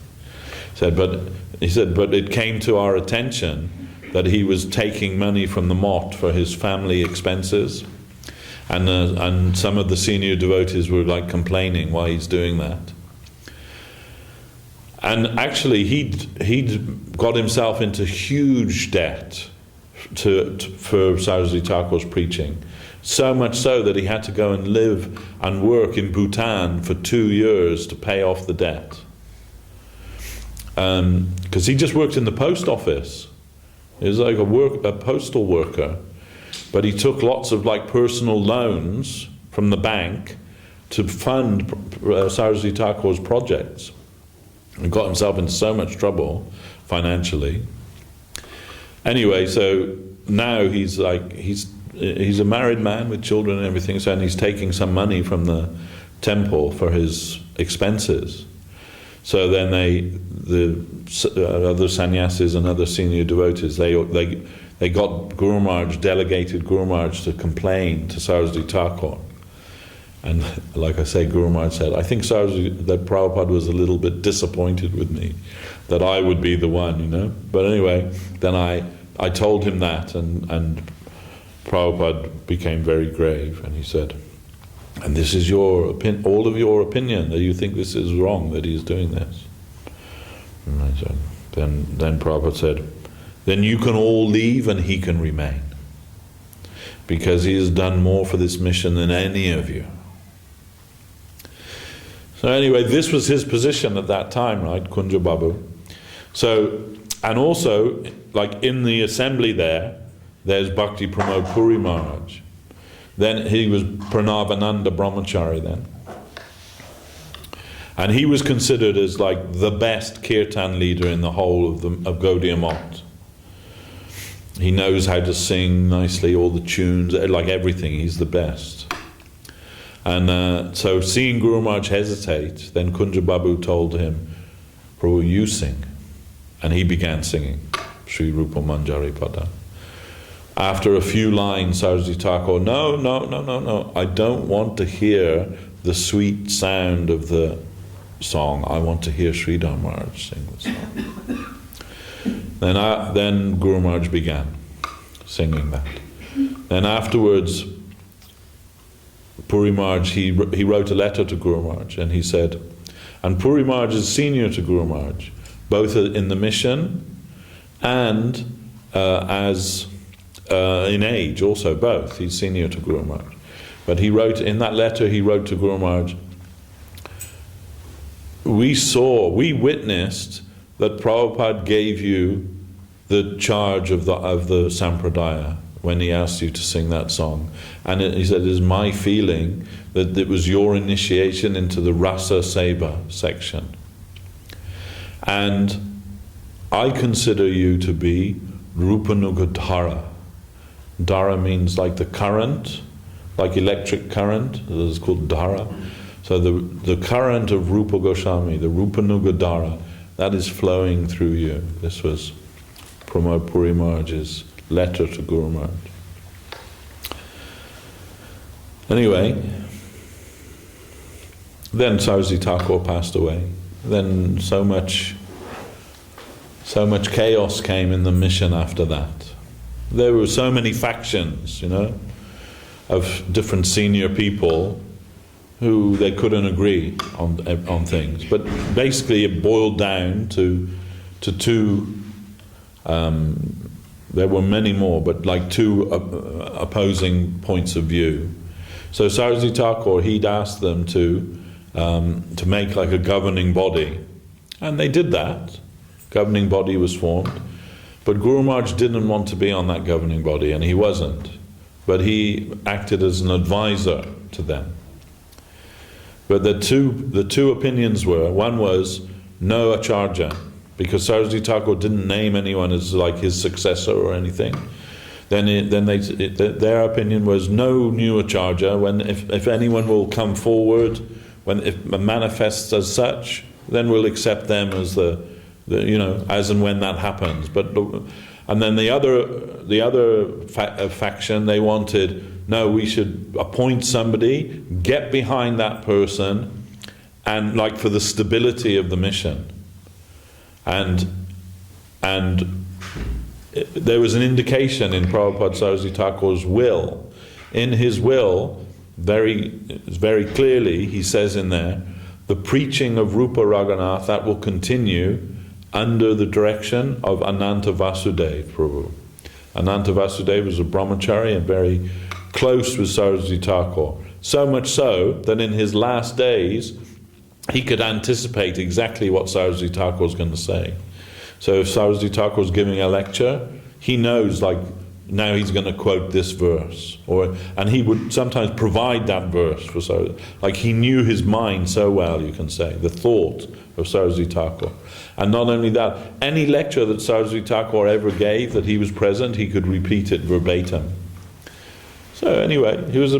He said, but it came to our attention that he was taking money from the mott for his family expenses, and some of the senior devotees were complaining why he's doing that. And actually, he'd got himself into huge debt for Saraswati Thakur's preaching. So much so that he had to go and live and work in Bhutan for 2 years to pay off the debt. Because he just worked in the post office. He was like a postal worker. But he took lots of personal loans from the bank to fund Saraswati Thakur's projects. And got himself into so much trouble financially. Anyway, so now he's he's a married man with children and everything, so, and he's taking some money from the temple for his expenses. So then the other sannyasis and other senior devotees, they got Guru Maharaj, delegated Guru Maharaj to complain to Saraswati Thakur. And like I say, Guru Maharaj said, I think that Prabhupada was a little bit disappointed with me, that I would be the one, you know. But anyway, then I told him that, and Prabhupada became very grave, and he said, and this is your all of your opinion, that you think this is wrong, that he's doing this. And I said, then Prabhupada said, then you can all leave and he can remain, because he has done more for this mission than any of you. So anyway, this was his position at that time, right, Kunja Babu. So, and also, like in the assembly there's Bhakti Pramod Puri Maharaj. Then he was Pranavananda Brahmachari then. And he was considered as like the best kirtan leader in the whole of Gaudiya Math. He knows how to sing nicely, all the tunes, like everything, he's the best. And so seeing Guru Maharaj hesitate, then Kunja Babu told him, Prabhu, you sing. And he began singing, Sri Rupa Manjari Pada. After a few lines, Saraswati Thakur, no, I don't want to hear the sweet sound of the song. I want to hear Sridhar Maharaj sing the song. Then Guru Maharaj began singing that. Then afterwards, Puri Maharaj, he wrote a letter to Guru Maharaj, and he said, and Puri Maharaj is senior to Guru Maharaj, both in the mission and as in age also, both. He's senior to Guru Maharaj. But he wrote, in that letter he wrote to Guru Maharaj, we witnessed that Prabhupada gave you the charge of the Sampradaya when he asked you to sing that song. And he said, it is my feeling that it was your initiation into the Rasa Seva section. And I consider you to be Rupanugadhara. Dhara means like the current, like electric current. It's called Dhara. So the current of Rupa Goswami, the Rupanugadhara, that is flowing through you. This was Pramod Puri Maharaj's letter to Guru Maharaj. Anyway, then Saraswati Thakur passed away. Then so much chaos came in the mission after that. There were so many factions, you know, of different senior people who they couldn't agree on things. But basically it boiled down to two, there were many more, but like two opposing points of view. So Saraswati Thakur, he'd asked them to make like a governing body. And they did that. Governing body was formed. But Guru Maharaj didn't want to be on that governing body, and he wasn't. But he acted as an advisor to them. But the two opinions were, one was no acharya, because Saraswati Thakur didn't name anyone as like his successor or anything. Then their opinion was no new acharya. If anyone will come forward, if manifests as such, then we'll accept them as as and when that happens. And then the other faction, they wanted, no, we should appoint somebody, get behind that person, and like for the stability of the mission. And there was an indication in Prabhupada Saraswati Thakur's will. In his will, very clearly, he says in there, the preaching of Rupa Raghunath, that will continue under the direction of Ananta Vasudeva Prabhu. Ananta Vasudeva was a brahmachari and very close with Saraswati Thakur. So much so that in his last days, he could anticipate exactly what Saraswati Thakur was going to say. So if Saraswati Thakur was giving a lecture, he knows, like, now he's going to quote this verse. And he would sometimes provide that verse for Saraswati. Like, he knew his mind so well, you can say, the thought of Saraswati Thakur. And not only that, any lecture that Saraswati Thakur ever gave that he was present, he could repeat it verbatim. So anyway, he was a